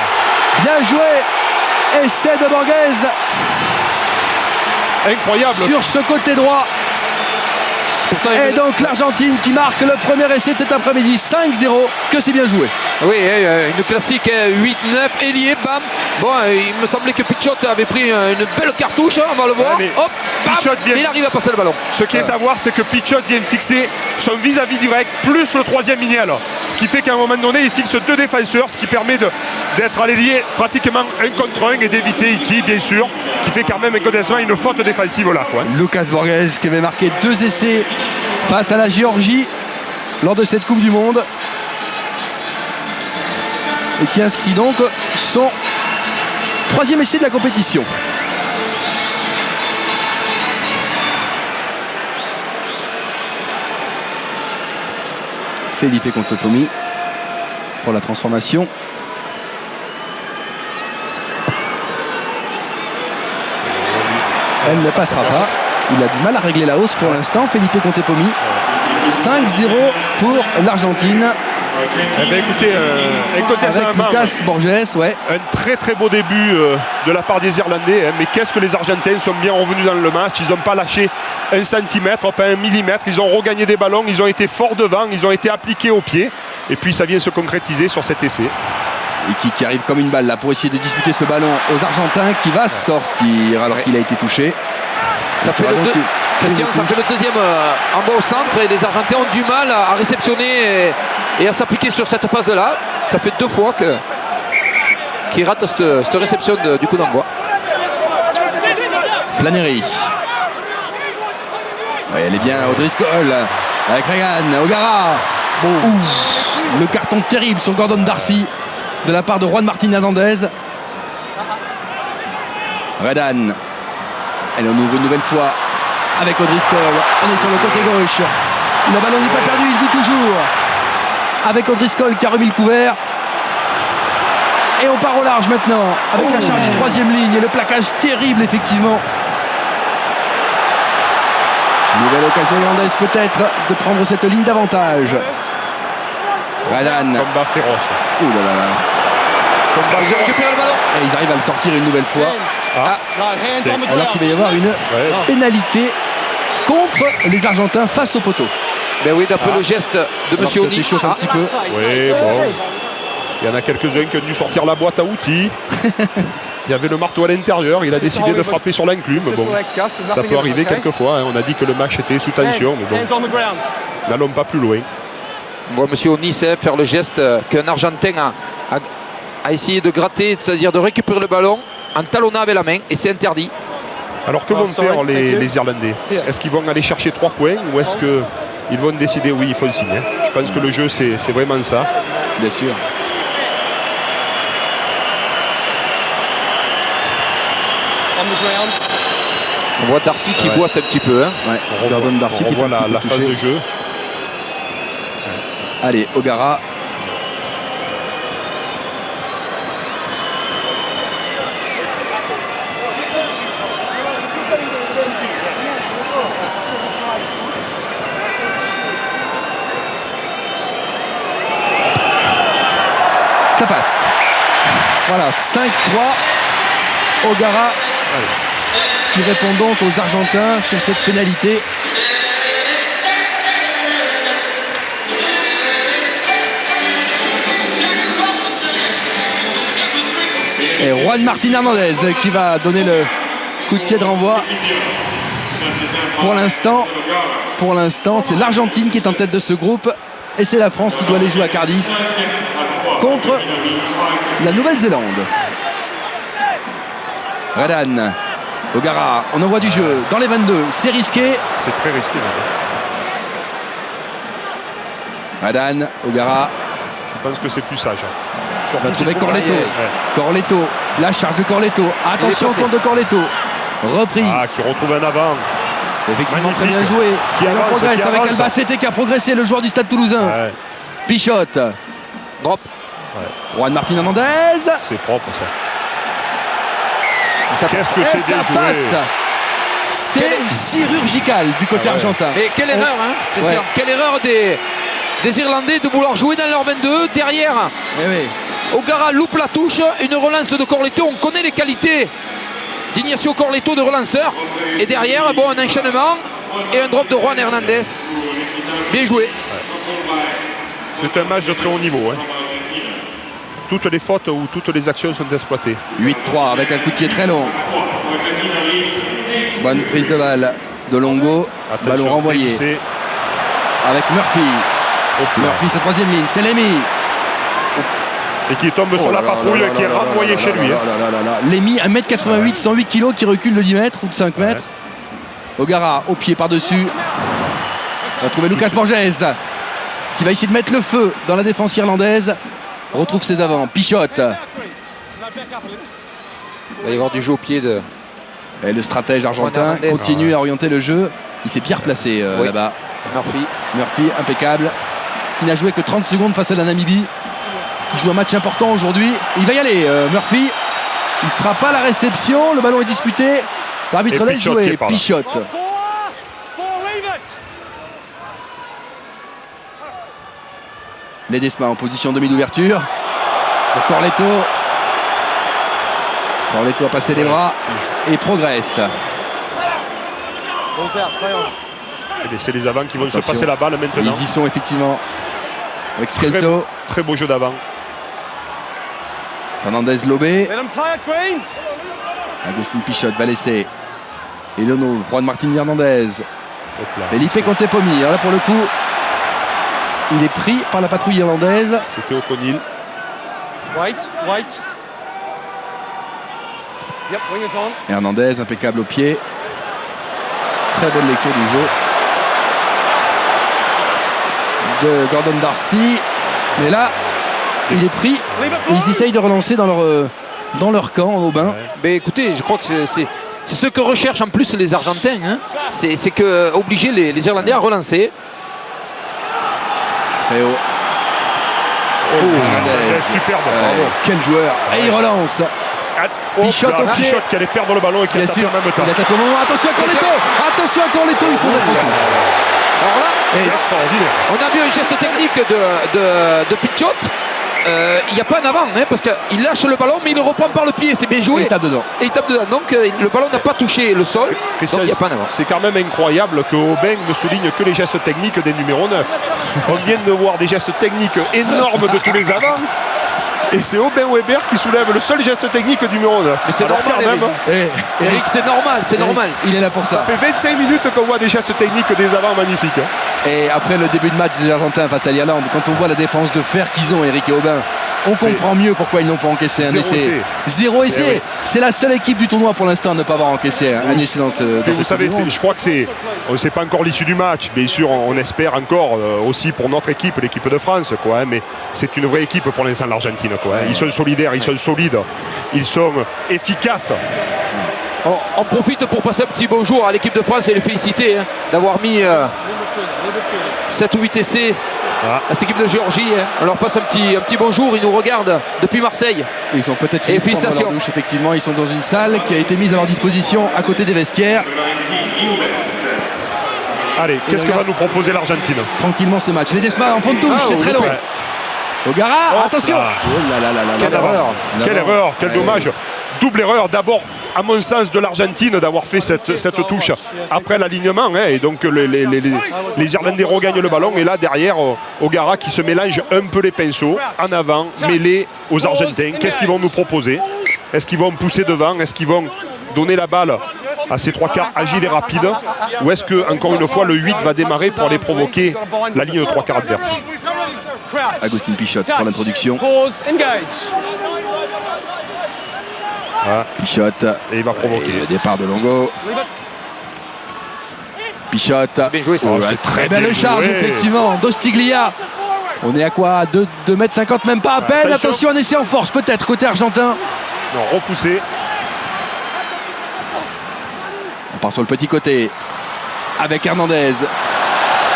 Bien joué. Essai de Borges Incroyable. sur ce côté droit. Pourtant, Et donc l'Argentine qui marque le premier essai de cet après-midi, 5-0, que c'est bien joué. oui, une classique 8-9, ailier, bam. Bon, il me semblait que Pichot avait pris une belle cartouche, hein, on va le voir. Ouais, mais Hop, bam, Pichot vient- il arrive à passer le ballon. Ce qui est à voir, c'est que Pichot vient fixer son vis-à-vis direct plus le troisième lignel. Ce qui fait qu'à un moment donné, il fixe 2 défenseurs, ce qui permet d'être à l'ailier pratiquement 1 contre 1 et d'éviter Iki, bien sûr, qui fait quand même inconditionnellement une faute défensive là, quoi. Lucas Borges qui avait marqué 2 essais face à la Géorgie lors de cette Coupe du Monde et qui inscrit donc son 3e essai de la compétition. Felipe Contepomi pour la transformation. Elle ne passera pas. Il a du mal à régler la hausse pour l'instant, Felipe Contepomi. 5-0 pour l'Argentine Eh bien, écoutez, avec Lucas Borges. Ouais. un très très beau début de la part des Irlandais, hein, mais qu'est-ce que les Argentins sont bien revenus dans le match. Ils n'ont pas lâché 1 centimètre, pas 1 millimètre. Ils ont regagné des ballons, ils ont été forts devant, ils ont été appliqués au pied. Et puis ça vient se concrétiser sur cet essai. Et qui arrive comme une balle là pour essayer de disputer ce ballon aux Argentins qui va sortir alors qu'il a été touché. Ça fait Ballon le, qui- Christian, ça fait le deuxième en bas au centre et les Argentins ont du mal à réceptionner et à s'appliquer sur cette phase-là. Ça fait 2 fois qu'il rate cette réception du coup d'envoi. Flannery. Ouais, elle est bien, O'Driscoll avec Reagan, O'Gara. Le carton terrible sur Gordon Darcy de la part de Juan Martín Hernández. Redan. Elle en ouvre une nouvelle fois avec O'Driscoll. On est sur le côté gauche. Le ballon n'est pas perdu, il joue toujours. Avec O'Driscoll qui a remis le couvert. Et on part au large maintenant avec la charge du 3e ligne et le plaquage terrible effectivement. Nouvelle occasion irlandaise peut-être de prendre cette ligne d'avantage. Redan. Combat féroce. Ouh là là là. Ils ont récupéré le ballon. Et ils arrivent à le sortir une nouvelle fois. Alors qu'il va y avoir une pénalité contre les Argentins face au poteau. Ben oui, d'après le geste de Monsieur Oni. Ça s'échauffe un petit peu. Oui, bon. Il y en a quelques-uns qui ont dû sortir la boîte à outils. Il y avait le marteau à l'intérieur, il a décidé de frapper sur l'enclume. Bon, ça peut arriver quelquefois. Hein. On a dit que le match était sous tension, mais bon, n'allons pas plus loin. On voit M. Oni faire le geste qu'un Argentin a essayé de gratter, c'est-à-dire de récupérer le ballon en talonnant avec la main, et c'est interdit. Alors que vont faire les Irlandais? Est-ce qu'ils vont aller chercher 3 points ou est-ce qu'ils vont décider? Oui, ils font signe. Hein. Je pense que le jeu, c'est vraiment ça. Bien sûr. On voit Darcy qui boite un petit peu. Hein. Ouais. Gordon Darcy qui est la phase de jeu. Allez, O'Gara. Ça passe. Voilà, 5-3. O'Gara qui répond donc aux Argentins sur cette pénalité. Et Juan Martín Hernández qui va donner le coup de pied de renvoi. Pour l'instant, c'est l'Argentine qui est en tête de ce groupe et c'est la France qui doit aller jouer à Cardiff contre la Nouvelle-Zélande. Redan, O'Gara, on envoie du jeu dans les 22, c'est risqué. C'est très risqué. Redan, O'Gara. Je pense que c'est plus sage. On va trouver Corletto. Corletto, la charge de Corletto. Attention au compte de Corletto. Repris. Ah, qui retrouve un avant. Effectivement, très bien joué. Qui avance, progresse qui avec avance. Albacete qui a progressé, le joueur du Stade Toulousain. Ouais. Pichotte. Drop. Juan Martín Hernández. C'est propre ça. Qu'est-ce que c'est bien joué. passe. C'est chirurgical du côté argentin. Et quelle erreur, hein, Christian. Quelle erreur des Irlandais de vouloir jouer dans leur 22. Derrière, O'Gara loupe la touche. Une relance de Corletto. On connaît les qualités d'Ignacio Corletto de relanceur. Et derrière, bon, un enchaînement et un drop de Juan Hernández. Bien joué. C'est un match de très haut niveau. Hein. Toutes les fautes ou toutes les actions sont exploitées. 8-3 avec un coup de pied très long. Bonne prise de balle de Longo. Ballon renvoyé avec Murphy. Murphy, sa 3e ligne, c'est Lémy. Et qui tombe sur la patrouille, qui est renvoyé chez lui. Lémy, 1m88, 108 kg, qui recule de 10 mètres ou de 5 mètres. O'Gara au pied par-dessus. On va trouver Lucas Borges qui va essayer de mettre le feu dans la défense irlandaise. Retrouve ses avants. Pichotte. Il va y avoir du jeu au pied de... Et le stratège argentin continue à orienter le jeu. Il s'est bien replacé là-bas. Murphy, impeccable. Qui n'a joué que 30 secondes face à la Namibie. Qui joue un match important aujourd'hui. Il va y aller, Murphy. Il ne sera pas à la réception. Le ballon est disputé. L'arbitre laisse jouer. Pichotte. Ledesma en position demi d'ouverture. Corletto. Corletto a passé les bras et progresse. C'est les avants qui vont se passer la balle maintenant. Ils y sont effectivement. Avec Skelso. Très beau jeu d'avant. Fernandez lobé. Agustin Pichotte va laisser. Elono, Juan Martín Hernández. Felipe Contepomi. Alors là pour le coup, Il est pris par la patrouille irlandaise. C'était O'Connell. Wait. Yep, wing is on. Hernandez, impeccable au pied. Très bonne lecture du jeu de Gordon Darcy. Mais là, il est pris. Et ils essayent de relancer dans leur camp, au bain. Mais écoutez, je crois que c'est ce que recherchent en plus les Argentins. Hein. C'est que obliger les Irlandais à relancer. Très haut. Hernandez. Superbe, bravo. Quel joueur. Et il relance. Pichot au pied. Pichot qui allait perdre le ballon et qui a Bien tapé sûr, en même temps. il attaque au moment. Attention à Corletto. Attention à Corletto, il faut défendre. Alors là, Et Extraordinaire. on a vu un geste technique de Pichot. Il n'y a pas en avant, hein, parce qu'il lâche le ballon, mais il le reprend par le pied. C'est bien joué. il tape dedans. Et il tape dedans. Donc le ballon n'a pas touché le sol. Christian, Donc il n'y a pas en avant. c'est quand même incroyable que Aubin ne souligne que les gestes techniques des numéros 9. On vient de voir des gestes techniques énormes de tous les avants. Et c'est Aubin Weber qui soulève le seul geste technique du numéro 9. Mais c'est Alors, normal, quand même, Eric, c'est normal, c'est normal. Il est là pour ça ça. fait 25 minutes qu'on voit des gestes techniques des avants magnifiques. Et après le début de match des Argentins face à l'Irlande, quand on voit la défense de fer qu'ils ont, Eric et Aubin, on comprend mieux pourquoi ils n'ont pas encaissé un essai. Zéro essai. Eh oui. C'est la seule équipe du tournoi pour l'instant à ne pas avoir encaissé un essai dans ce. Et vous savez, je crois que on ne sait pas encore l'issue du match. Bien sûr, on espère encore aussi pour notre équipe, l'équipe de France, quoi. Hein, mais c'est une vraie équipe pour l'instant, l'Argentine, quoi. Hein. Ils sont solidaires, ils sont solides, ils sont efficaces. On profite pour passer un petit bonjour à l'équipe de France et les féliciter hein, d'avoir mis 7 ou 8 essais à cette équipe de Géorgie. Hein. On leur passe un petit bonjour, ils nous regardent depuis Marseille. Ils ont peut-être Et une forme dans félicitations. leur douche, effectivement. Ils sont dans une salle qui a été mise à leur disposition à côté des vestiaires. Allez, qu'est-ce que va nous proposer l'Argentine? Tranquillement ce match. Les Desma en fond de touche, c'est très long. Ogara, Hop attention. là. Oh là là là là. Quelle erreur. Quelle erreur, quel Ouais. dommage. Double erreur d'abord, à mon sens, de l'Argentine d'avoir fait cette touche après l'alignement. Hein, et donc les Irlandais regagnent le ballon. Et là, derrière, Ogara qui se mélange un peu les pinceaux, en avant, mêlé aux Argentins. Qu'est-ce qu'ils vont nous proposer? Est-ce qu'ils vont pousser devant? Est-ce qu'ils vont donner la balle à ces trois quarts agiles et rapides? Ou est-ce que, encore une fois, le 8 va démarrer pour aller provoquer la ligne de trois quarts adverse? Agustin Pichot pour l'introduction. Pause, engage. Voilà. Pichot. Et il va provoquer. Et le départ de Longo. Pichot. C'est bien joué ça. Ouais, très belle charge, joué. effectivement. Dostiglia. On est à quoi? 2 mètres 50, même pas à peine. Attention, un essai en force, peut-être, côté argentin. Non, repoussé. On part sur le petit côté. Avec Hernandez.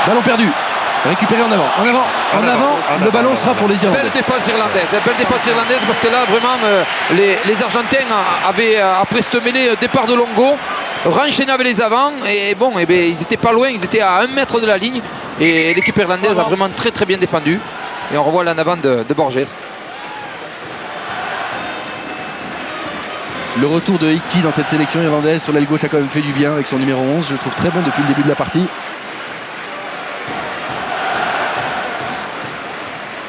Ballon perdu. Récupéré en avant. En avant. Le ballon sera pour les Irlandais. Belle défense irlandaise parce que là vraiment les Argentins avaient après cette mêlée départ de Longo renchaîné avec les avants et bon et bien, ils étaient pas loin, ils étaient à 1 mètre de la ligne et l'équipe irlandaise a vraiment très très bien défendu et on revoit l'en avant de Borges. Le retour de Hickey dans cette sélection irlandaise sur l'aile gauche a quand même fait du bien avec son numéro 11. Je le trouve très bon depuis le début de la partie.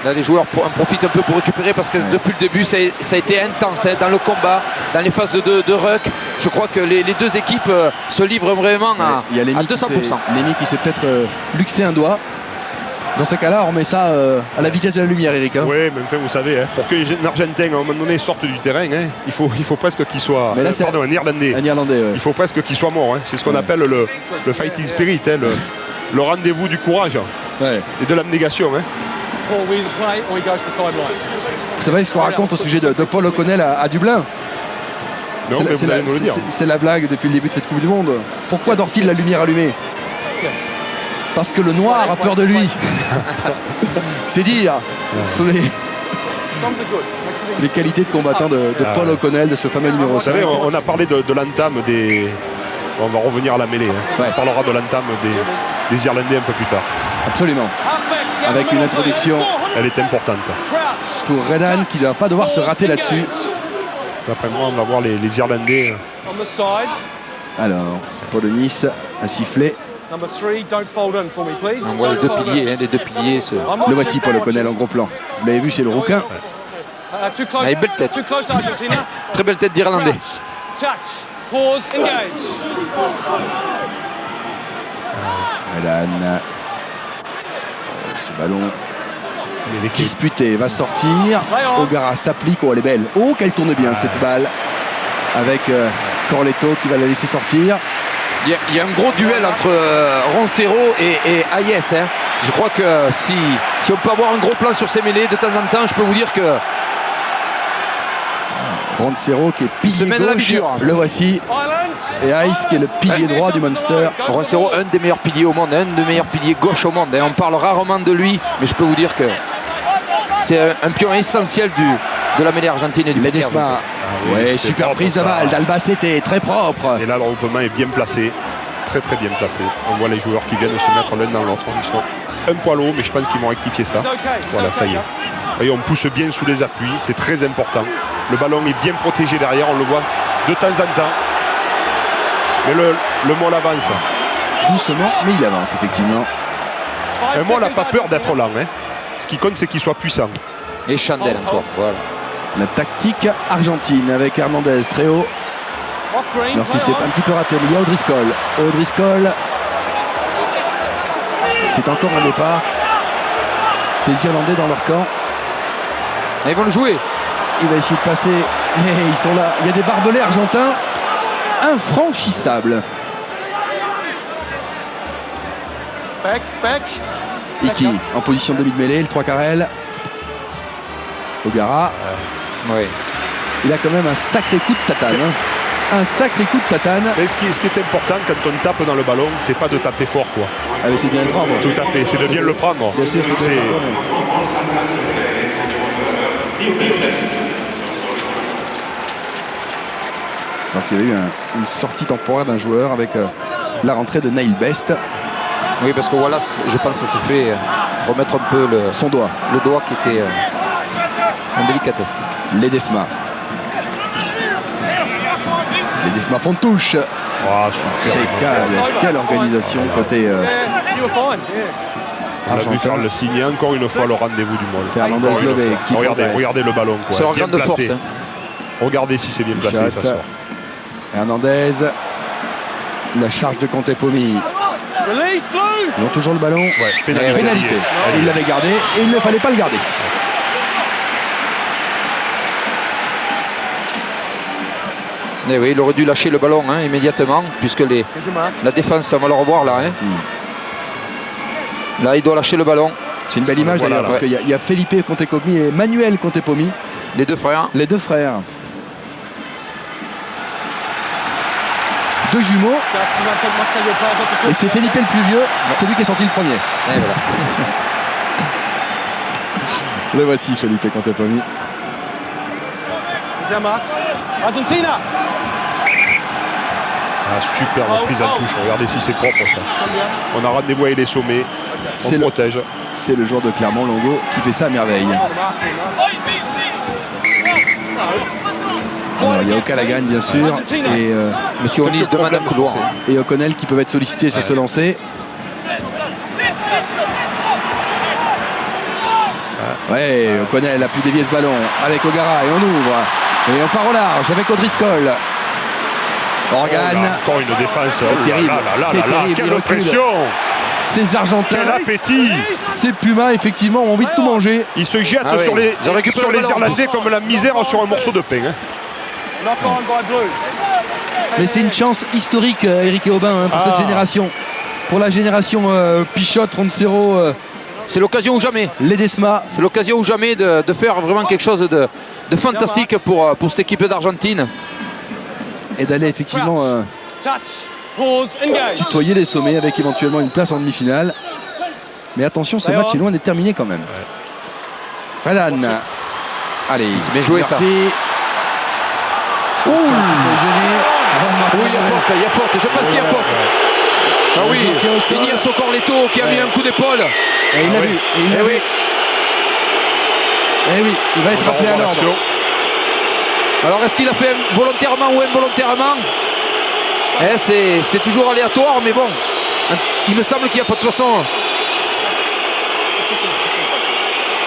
Là, les joueurs en profitent un peu pour récupérer parce que depuis le début, ça a été intense hein, dans le combat, dans les phases de ruck. Je crois que les deux équipes se livrent vraiment Il y a à Lémy 200%. qui s'est peut-être luxé un doigt. Dans ce cas-là, on remet ça à la vitesse de la lumière, Eric. Hein. Oui, mais enfin, vous savez, hein, pour qu'un Argentin, à un moment donné, sorte du terrain, hein, il faut presque qu'il soit... Mais là, c'est pardon, un Irlandais. Un Irlandais, ouais. Il faut presque qu'il soit mort. Hein. C'est ce qu'on appelle le fighting spirit, hein, le rendez-vous du courage Ouais. et de l'abnégation. Hein. Ball we either play or he goes to the sidelines. Vous savez ce qu'on raconte au sujet de Paul O'Connell à Dublin? Non, mais vous allez nous le dire. C'est la blague depuis le début de cette Coupe du Monde. Pourquoi dort-il la lumière allumée? Parce que le noir a peur de lui. C'est dire sur Thumbs are good. Makes it les qualités de combattant de Paul O'Connell, de ce fameux numéro Vous 5. savez, on a parlé de l'entame des... On va revenir à la mêlée. Hein. Ouais. On parlera de l'entame des Irlandais un peu plus tard. Absolument. Avec une introduction Elle est importante. pour Redan qui ne va pas devoir se rater là-dessus. D'après moi, on va voir les Irlandais. on the side. Alors, Paul de Nice, un sifflet. Number 3, don't fold in for me, please. On voit les deux piliers, hein, les deux piliers. Le voici Paul O'Connell en gros plan. Vous l'avez vu, c'est le rouquin. Too close. Ah, une belle tête. Too close to Argentina. Très belle tête d'Irlandais. Touch. Pause. Engage. Redan. Ce ballon disputé va sortir. O'Gara s'applique. Oh, elle est belle. Oh, qu'elle tourne bien cette balle. Avec Corletto qui va la laisser sortir. Il y a un gros duel entre Roncero et Hayes. Hein. Je crois que si on peut avoir un gros plan sur ces mêlées de temps en temps, je peux vous dire que Roncero qui est Il se pilier mène à la gauche, figure. le voici. Et Hayes qui est le pilier droit du Munster. Roncero, un des meilleurs piliers au monde, un des meilleurs piliers gauche au monde. Hein. On parle rarement de lui, mais je peux vous dire que c'est un pion essentiel de la mêlée argentine et du Ledesma. Ouais, c'est super propre, prise de ça. balle d'Albacete, très propre. Et là, le regroupement est bien placé, très très bien placé. On voit les joueurs qui viennent se mettre l'un dans l'autre. Ils sont un poil haut, mais je pense qu'ils vont rectifier ça. Voilà, ça y est. Et on pousse bien sous les appuis, c'est très important. Le ballon est bien protégé derrière, on le voit de temps en temps. Mais le Mol avance. Doucement, mais il avance effectivement. Un Mol n'a pas peur d'être lent. Hein. Ce qui compte, c'est qu'il soit puissant. Et Chandel encore. Voilà. La tactique argentine avec Hernandez très haut. Murphy s'est un petit peu raté, mais il y a O'Driscoll. O'Driscoll, c'est encore un départ. Les Irlandais dans leur camp. Et ils vont le jouer. Il va essayer de passer, mais ils sont là. Il y a des barbelés argentins infranchissables. Iki en position de demi-mêlée, le 3 carrel. O'Gara. Oui. Il a quand même un sacré coup de tatane. Hein. Un sacré coup de tatane. Mais ce qui est important quand on tape dans le ballon, c'est pas de taper fort, quoi. Ah mais c'est bien le prendre. Tout à fait, c'est de bien le prendre. Bien sûr, c'est bien le prendre. Donc il y a eu une sortie temporaire d'un joueur avec la rentrée de Neil Best. Oui, parce que voilà, je pense que ça s'est fait remettre un peu Son doigt. le doigt qui était en délicatesse. Ledesma. Ledesma fond de touche. Oh, super. Quelle organisation côté On a vu argentin. faire le signer encore une fois le rendez-vous du Mol. Fernandez Encore une Lobé fois. qui progresse. Regardez le ballon. C'est leur Bien grande force. placé. Hein. Regardez si c'est bien placé, Shot. ça sort. Hernandez. La charge de Contepomi. Ils ont toujours le ballon. Ouais, Pénalité. pénalité. Il l'avait gardé et il ne fallait pas le garder. Et oui, il aurait dû lâcher le ballon hein, immédiatement, puisque la défense, on va le revoir là. Hein. Là, il doit lâcher le ballon. C'est une belle image Voilà, d'ailleurs, parce qu'il y a Felipe Contepomi et Manuel Contepomi, Les deux frères. les deux frères. Deux jumeaux, et c'est Felipe le plus vieux, c'est lui qui est sorti le premier. Et voilà. Le voici, Felipe Contepomi. Argentina. Ah, superbe prise en touche. Regardez si c'est propre ça. On a rendez-vous avec les sommets. On C'est le- protège. C'est le joueur de Clermont, Longo, qui fait ça à merveille. Alors, il y a O'Callaghan bien sûr, et, Monsieur Onis demande un couloir. et O'Connell qui peuvent être sollicités sur ce lancer. Ouais, O'Connell a pu dévier ce ballon avec O'Gara et on ouvre. Et on part au large avec O'Driscoll. Oh Organe, là, encore une défense. C'est Oh là terrible, là là c'est là là, terrible, il quelle recule. pression. ces Argentins, Quel appétit. ces Pumas effectivement ont envie de tout manger. Ils se jettent Ah oui. sur les, Ils ont récupéré sur le les ballon. Irlandais comme la misère sur un morceau de pain. Hein. Mais c'est une chance historique, Eric Aubin, pour Ah. cette génération. Pour la génération Pichot, Roncero, C'est l'occasion ou jamais. Ledesma. C'est l'occasion ou jamais de faire vraiment quelque chose de fantastique pour cette équipe d'Argentine. Et d'aller effectivement tutoyer les sommets avec éventuellement une place en demi-finale. Mais attention, ce match est loin d'être terminé quand même. Redan. Allez, bien joué, ça. Murphy. Ouh, Oui, il y a faute, il y a faute. Je pense qu'il y a faute. Ah oui, Ignacio Corletto qui a mis un coup d'épaule. Et il l'a vu. Et il l'a vu. Eh oui, il va être appelé à l'ordre. Alors est-ce qu'il a fait volontairement ou involontairement? C'est toujours aléatoire, mais bon, il me semble qu'il y a pas de toute façon.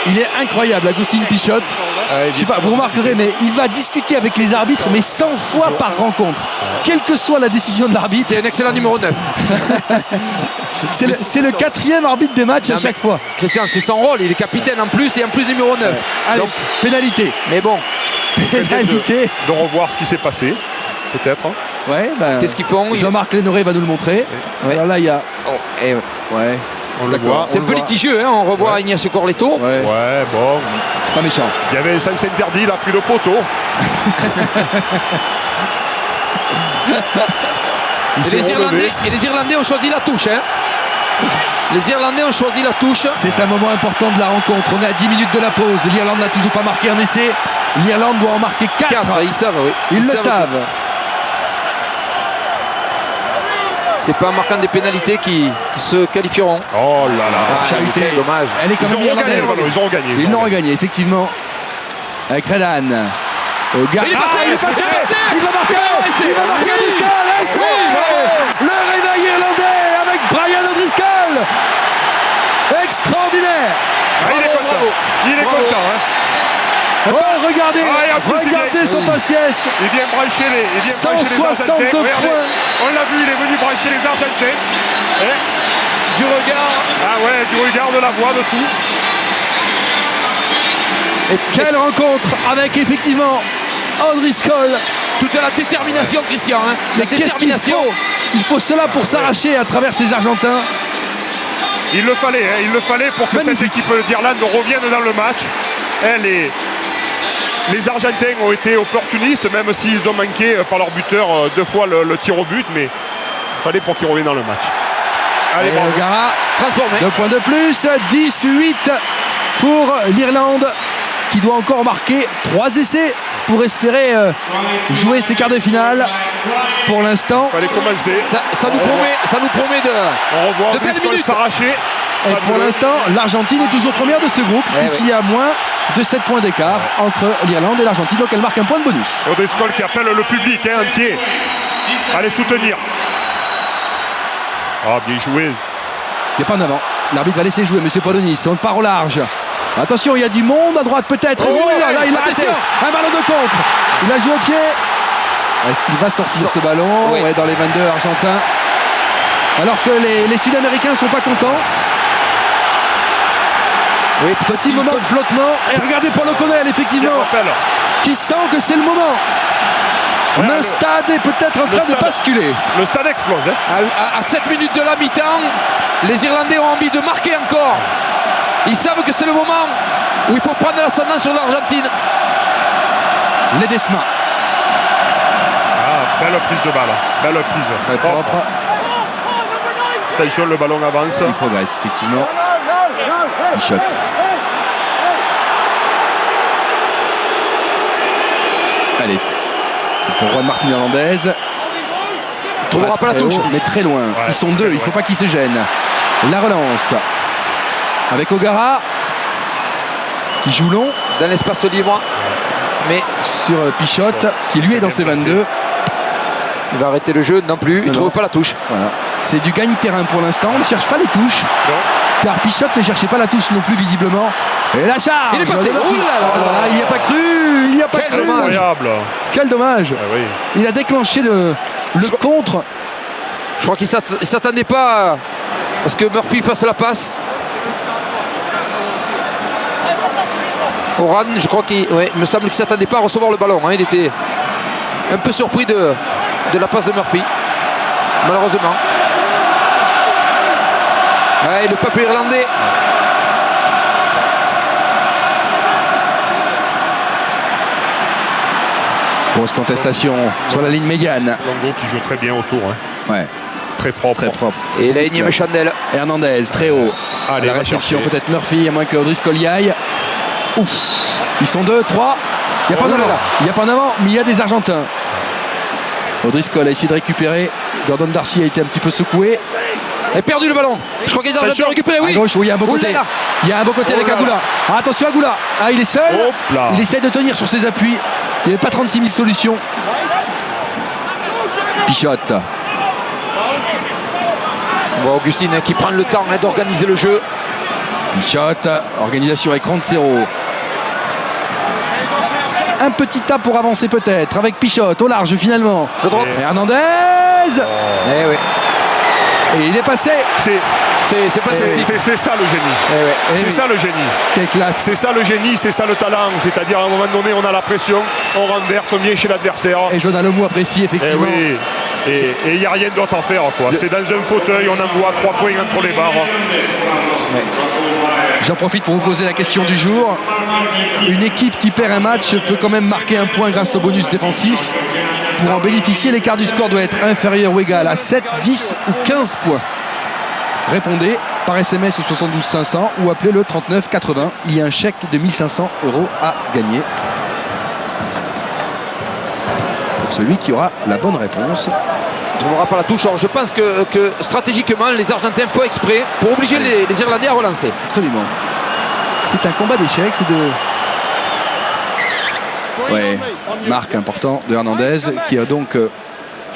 Il est incroyable, Agustin Pichot. Je sais pas, vous remarquerez, mais il va discuter avec les arbitres, mais 100 fois par rencontre. Quelle que soit la décision de l'arbitre. C'est un excellent numéro 9. C'est le 4e arbitre des matchs à chaque fois. Christian, c'est son rôle, il est capitaine en plus et en plus numéro 9. Allez, Donc, pénalité. mais bon, Pénalité. De revoir ce qui s'est passé, peut-être. Ouais, ben, qu'est-ce qu'ils font? Jean-Marc Lénoré va nous le montrer. Ouais. Alors là, il y a. Oh, et Ouais. On le D'accord. voit. c'est un peu litigieux, hein, on revoit Ignacio Corletto. Ouais. Ouais, bon. C'est pas méchant. Il y avait un sens interdit, il a pris le poteau. Et les Irlandais ont choisi la touche. Hein. Les Irlandais ont choisi la touche. C'est un moment important de la rencontre. On est à 10 minutes de la pause. L'Irlande n'a toujours pas marqué un essai. L'Irlande doit en marquer 4. Ils savent, oui. Ils le savent. C'est pas en marquant des pénalités qui se qualifieront. Oh là là. Ah, charité. quel dommage. Elle est quand Ils même ont regagné irlandaise. le ballon, ils ont regagné. Ils l'ont regagné, effectivement. Avec Redan. Au gars. Il est passé, il est passé. Il va marquer. Il va marquer O'Driscoll. Le réveil irlandais avec Brian O'Driscoll. Extraordinaire. Ah, il est content. Bravo. Il est Bravo. content. Hein. Oh, regardez. Ah, et en plus, Regardez son faciès. Il vient brancher les, il vient brancher les 162 Argentins. Regardez, points. on l'a vu, il est venu brancher les Argentins. Du regard. Ah ouais, du regard, de la voix, de tout. Et quelle rencontre avec effectivement O'Driscoll. Toute la détermination, Christian. Hein. Mais La qu'est-ce qu'il détermination. faut? Il faut cela pour s'arracher à travers ces Argentins. Il le fallait, hein, il le fallait pour que Magnifique. cette équipe d'Irlande revienne dans le match. Les Argentins ont été opportunistes, même s'ils ont manqué par leur buteur 2 fois le tir au but, mais il fallait pour qu'ils reviennent dans le match. Allez, Et bravo. O'Gara, Transformé. 2 points de plus, 18 pour l'Irlande qui doit encore marquer 3 essais pour espérer jouer ses quarts de finale. Pour l'instant, Il fallait commencer. Ça nous promet de. On revoit de belles O'Driscoll minutes. s'arracher. et pour l'instant, l'Argentine est toujours première de ce groupe puisqu'il y a moins de 7 points d'écart entre l'Irlande et l'Argentine. Donc elle marque un point de bonus. O'Driscoll qui appelle le public entier. Allez soutenir. Ah, bien joué. Il n'y a pas en avant. L'arbitre va laisser jouer, monsieur Polonis. On part au large. Attention, il y a du monde à droite peut-être. Oh, Oui, là, il a raté. attention. Un ballon de contre. Il a joué au pied. Est-ce qu'il va sortir ce ballon? Oui. Ouais, dans les 22 argentins. Alors que les Sud-Américains ne sont pas contents. Oui, Petit moment de flottement. Et regardez Paul O'Connell, Qui effectivement, rappelle. qui sent que c'est le moment. Ouais, Le le- stade est peut-être en train de stade. basculer. Le stade explose. Hein. À 7 minutes de la mi-temps, les Irlandais ont envie de marquer encore. Ils savent que c'est le moment où il faut prendre l'ascendant sur l'Argentine. Ledesma. Ah, belle prise de balle. Belle prise. Très propre. Attention, le ballon avance. Il progresse, effectivement. Pichot. Allez, c'est pour Juan Martin Hernandez. Il trouvera pas la Très touche. haut, mais très loin. Ils sont deux, il ne faut pas qu'ils se gênent. La relance. Avec O'Gara, qui joue long Dans l'espace libre. Mais sur Pichot, qui lui est dans ses 22. il va arrêter le jeu non plus. Il Non, ne trouve non. pas la touche. Voilà. C'est du gagne-terrain pour l'instant. On ne cherche pas les touches. Non. Car Pichot ne cherchait pas la touche non plus visiblement. Et la charge. Il est passé. de Murphy. Oh là là. Oh là là, il n'y a pas cru. Il n'y a pas Quel cru. dommage. Incroyable. Quel dommage. Ah oui. Il a déclenché le contre. Je crois qu'il ne s'attendait pas à ce que Murphy fasse la passe. Oran, je crois qu'il me semble qu'il ne s'attendait pas à recevoir le ballon. Hein. Il était un peu surpris de la passe de Murphy. Malheureusement. Ouais, le peuple irlandais. Grosse contestation sur la ligne médiane. Longo qui joue très bien autour. Hein. Ouais, Très propre. très propre. Et la énième chandelle. Hernandez, très haut. Allez, La va réception chercher. peut-être Murphy, à moins que O'Driscoll y aille. Ouf. Ils sont 2, 3. Il n'y a pas Oh en là avant. là. Il n'y a pas en avant, mais il y a des Argentins. O'Driscoll a essayé de récupérer. Gordon Darcy a été un petit peu secoué. Il a perdu le ballon. Je crois qu'ils ont Attention. récupéré. À Oui. gauche, oui, il y a un beau Ouh là côté. là. Il y a un beau côté Oh avec là là. Agula. Ah, attention Agula. Ah, il est seul. Hop là. Il essaie de tenir sur ses appuis. Il n'y avait pas 36 000 solutions. Pichot. On voit Augustine qui prend le temps d'organiser le jeu. Pichot. Organisation écran de 0. un petit tas pour avancer peut-être avec Pichot au large finalement. Le drop. Et Hernandez. Eh oui. Et il est passé. C'est pas ceci. C'est ça le génie. Eh C'est oui. ça le génie. Quelle classe. C'est ça le génie, c'est ça le talent. C'est-à-dire à un moment donné, on a la pression, on renverse, on vient chez l'adversaire. Et Jonah Lemou apprécie Eh effectivement. oui. Et il n'y a rien d'autre à faire, quoi. C'est dans un fauteuil, on envoie 3 points entre les barres. J'en profite pour vous poser la question du jour. Une équipe qui perd un match peut quand même marquer un point grâce au bonus défensif. Pour en bénéficier, l'écart du score doit être inférieur ou égal à 7, 10 ou 15 points. Répondez par SMS au 72 500 ou appelez le 39 80. Il y a un chèque de 1 500 € à gagner. Pour celui qui aura la bonne réponse. On ne trouvera pas la touche. Alors, je pense que stratégiquement, les Argentins font exprès pour obliger les Irlandais à relancer. Absolument. C'est un combat d'échecs, c'est de... Ouais, marque important de Hernandez qui a donc...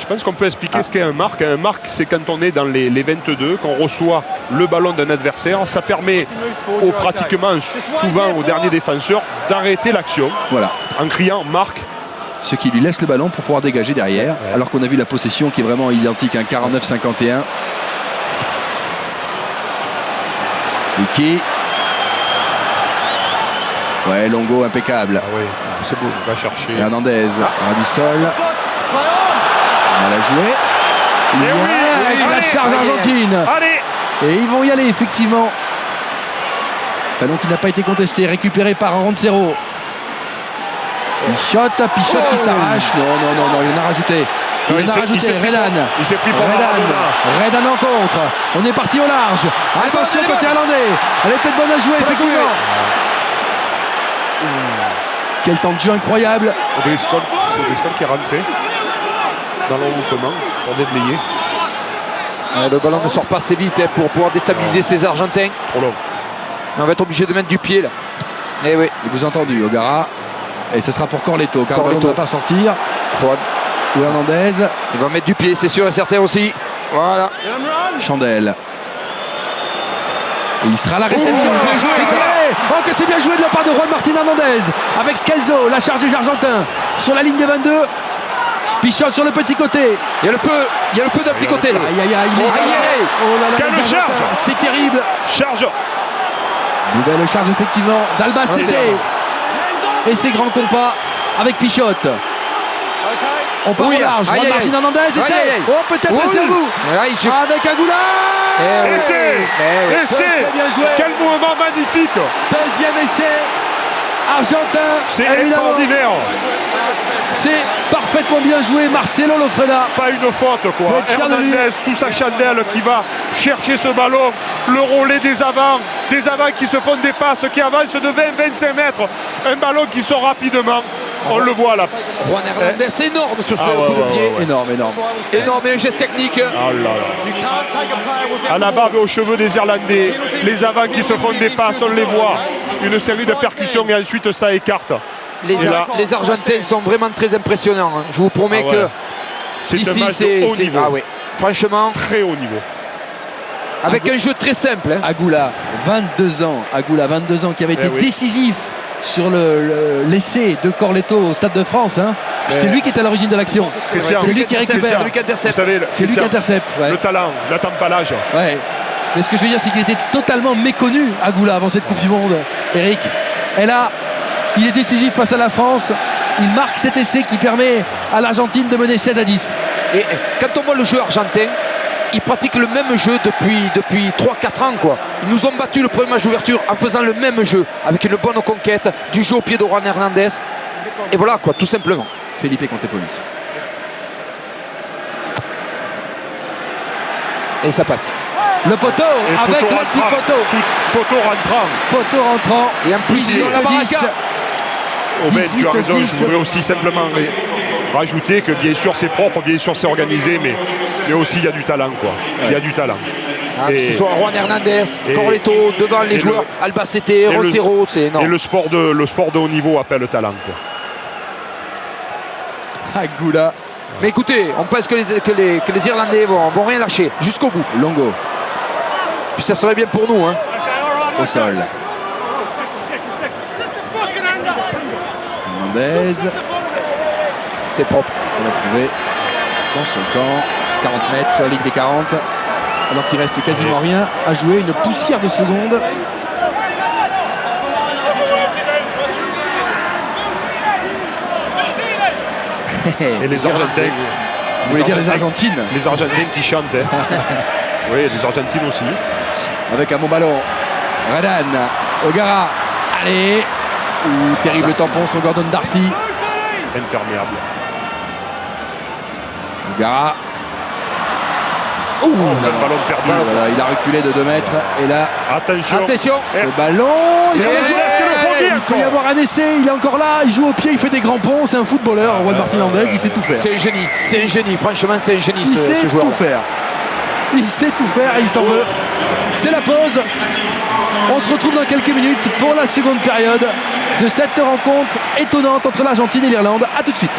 Je pense qu'on peut expliquer ce qu'est un marque. Un marque, c'est quand on est dans les 22, qu'on reçoit le ballon d'un adversaire. Ça permet pratiquement souvent au dernier défenseur d'arrêter l'action Voilà. en criant marque. Ce qui lui laisse le ballon pour pouvoir dégager derrière. Alors qu'on a vu la possession qui est vraiment identique, un 49-51. Iki. Ouais, Longo impeccable. Ah oui, c'est beau. Va chercher. Hernandez, ras du sol. Mal à jouer. Il y a la allez, charge argentine. Allez. Et ils vont y aller, effectivement. Donc il n'a pas été contesté. Récupéré par Roncero. Pichot qui s'arrache. Non, il en a rajouté. Il en a rajouté. Redan. Il s'est pris pour Maradona. Redan en contre. On est parti au large. Attention côté irlandais. Elle est peut-être bonne à jouer, effectivement. Quel temps de jeu incroyable. C'est Driscoll qui est rentré dans l'enveloppement pour déblayer. Le ballon ne sort pas assez vite pour pouvoir déstabiliser ces Argentins. Trop long. On va être obligé de mettre du pied là. Eh oui. Il vous a entendu, O'Gara. Et ce sera pour Corletto, car le ballon ne va pas sortir. Juan. Ou Hernandez. Il va mettre du pied, c'est sûr et certain aussi. Voilà. Chandelle. Et il sera à la réception. Bien joué, ça. Oh, que c'est bien joué de la part de Juan Martin Hernandez. Avec Scalzo, la charge des Argentins. Sur la ligne des 22. Pichot sur le petit côté. Il y a le feu d'un petit côté là. Aïe. Oh là là, Quelle les Argentins. charge. C'est terrible. Charge. Nouvelle charge effectivement d'Albacete. Et ses grands compas avec Pichot. On part au large. Juan Martin Hernandez essaie. Oh, peut-être c'est à vous. Avec Agula. Essai. Bien joué. Quel mouvement magnifique. Deuxième essai argentin. C'est évidemment. extraordinaire. C'est parfaitement bien joué. Marcelo Lofreda. Pas une faute, quoi. Hernandez sous sa chandelle qui va chercher ce ballon, le relais des avants qui se font des passes, qui avancent de 20-25 mètres. Un ballon qui sort rapidement. On le voit là. Juan Hernandez, c'est énorme sur ce coup de pied. Énorme. Énorme et un geste technique. À la barbe et aux cheveux des Irlandais, les avants qui se font des passes, on les voit. Une série de percussions et ensuite ça écarte. Les Argentins sont vraiment très impressionnants. Hein. Je vous promets que c'est ici, un match de haut niveau. Ah ouais. Franchement, très haut niveau. Avec un jeu très simple. Hein. Agula, 22 ans, qui avait été décisif sur l'essai de Corletto au Stade de France. Hein. C'était lui qui était à l'origine de l'action. C'est lui qui récupère. C'est lui qui intercepte. C'est lui qui intercepte. Le talent, l'atempalage. Ouais. Mais ce que je veux dire, c'est qu'il était totalement méconnu, Agula, avant cette Coupe du Monde, Eric. Et là, il est décisif face à la France. Il marque cet essai qui permet à l'Argentine de mener 16-10. Et quand on voit le jeu argentin, ils pratiquent le même jeu depuis 3-4 ans, quoi. Ils nous ont battu le premier match d'ouverture en faisant le même jeu, avec une bonne conquête, du jeu au pied de Juan Hernandez. Et voilà, quoi, tout simplement. Felipe Contepoli. Et ça passe. Le poteau, avec l'aide du poteau rentrant. Et en plus, ils ont la baraka. Ben, tu as raison, je voudrais aussi simplement rajouter que bien sûr c'est propre, bien sûr c'est organisé, mais aussi il y a du talent, quoi. Il y a du talent. Que ce soit Juan Hernandez, Corletto, devant les joueurs, Albacete, Roncero, c'est énorme. Et le sport de haut niveau appelle le talent, quoi. Agula. Mais écoutez, on pense que les Irlandais vont rien lâcher jusqu'au bout. Longo. Puis ça serait bien pour nous, hein. Au sol. Hernandez. C'est propre. On l'a trouvé dans son camp. 40 mètres sur la ligne des 40. Alors qu'il reste quasiment rien à jouer. Une poussière de seconde. Et les Argentins. Vous voulez dire les Argentines? Les Argentins qui chantent. Hein. Oui, les Argentines aussi. Avec un bon ballon. Redan. O'Gara. Allez. Terrible Darcy. tampon sur Gordon Darcy. Imperméable. O'Gara. Le ballon perdu. Voilà, il a reculé de 2 mètres. Et là, Attention. ce ballon. Il C'est peut y Régis avoir- qui le prend bien, il peut y quoi. avoir un essai. Il est encore là. Il joue au pied. Il fait des grands ponts. C'est un footballeur. Juan Martinez. Il sait tout faire. C'est un génie. C'est un génie. Franchement, c'est un génie Il sait ce joueur. tout faire. Il sait tout faire et il s'en veut. C'est la pause. On se retrouve dans quelques minutes pour la seconde période de cette rencontre étonnante entre l'Argentine et l'Irlande. A tout de suite.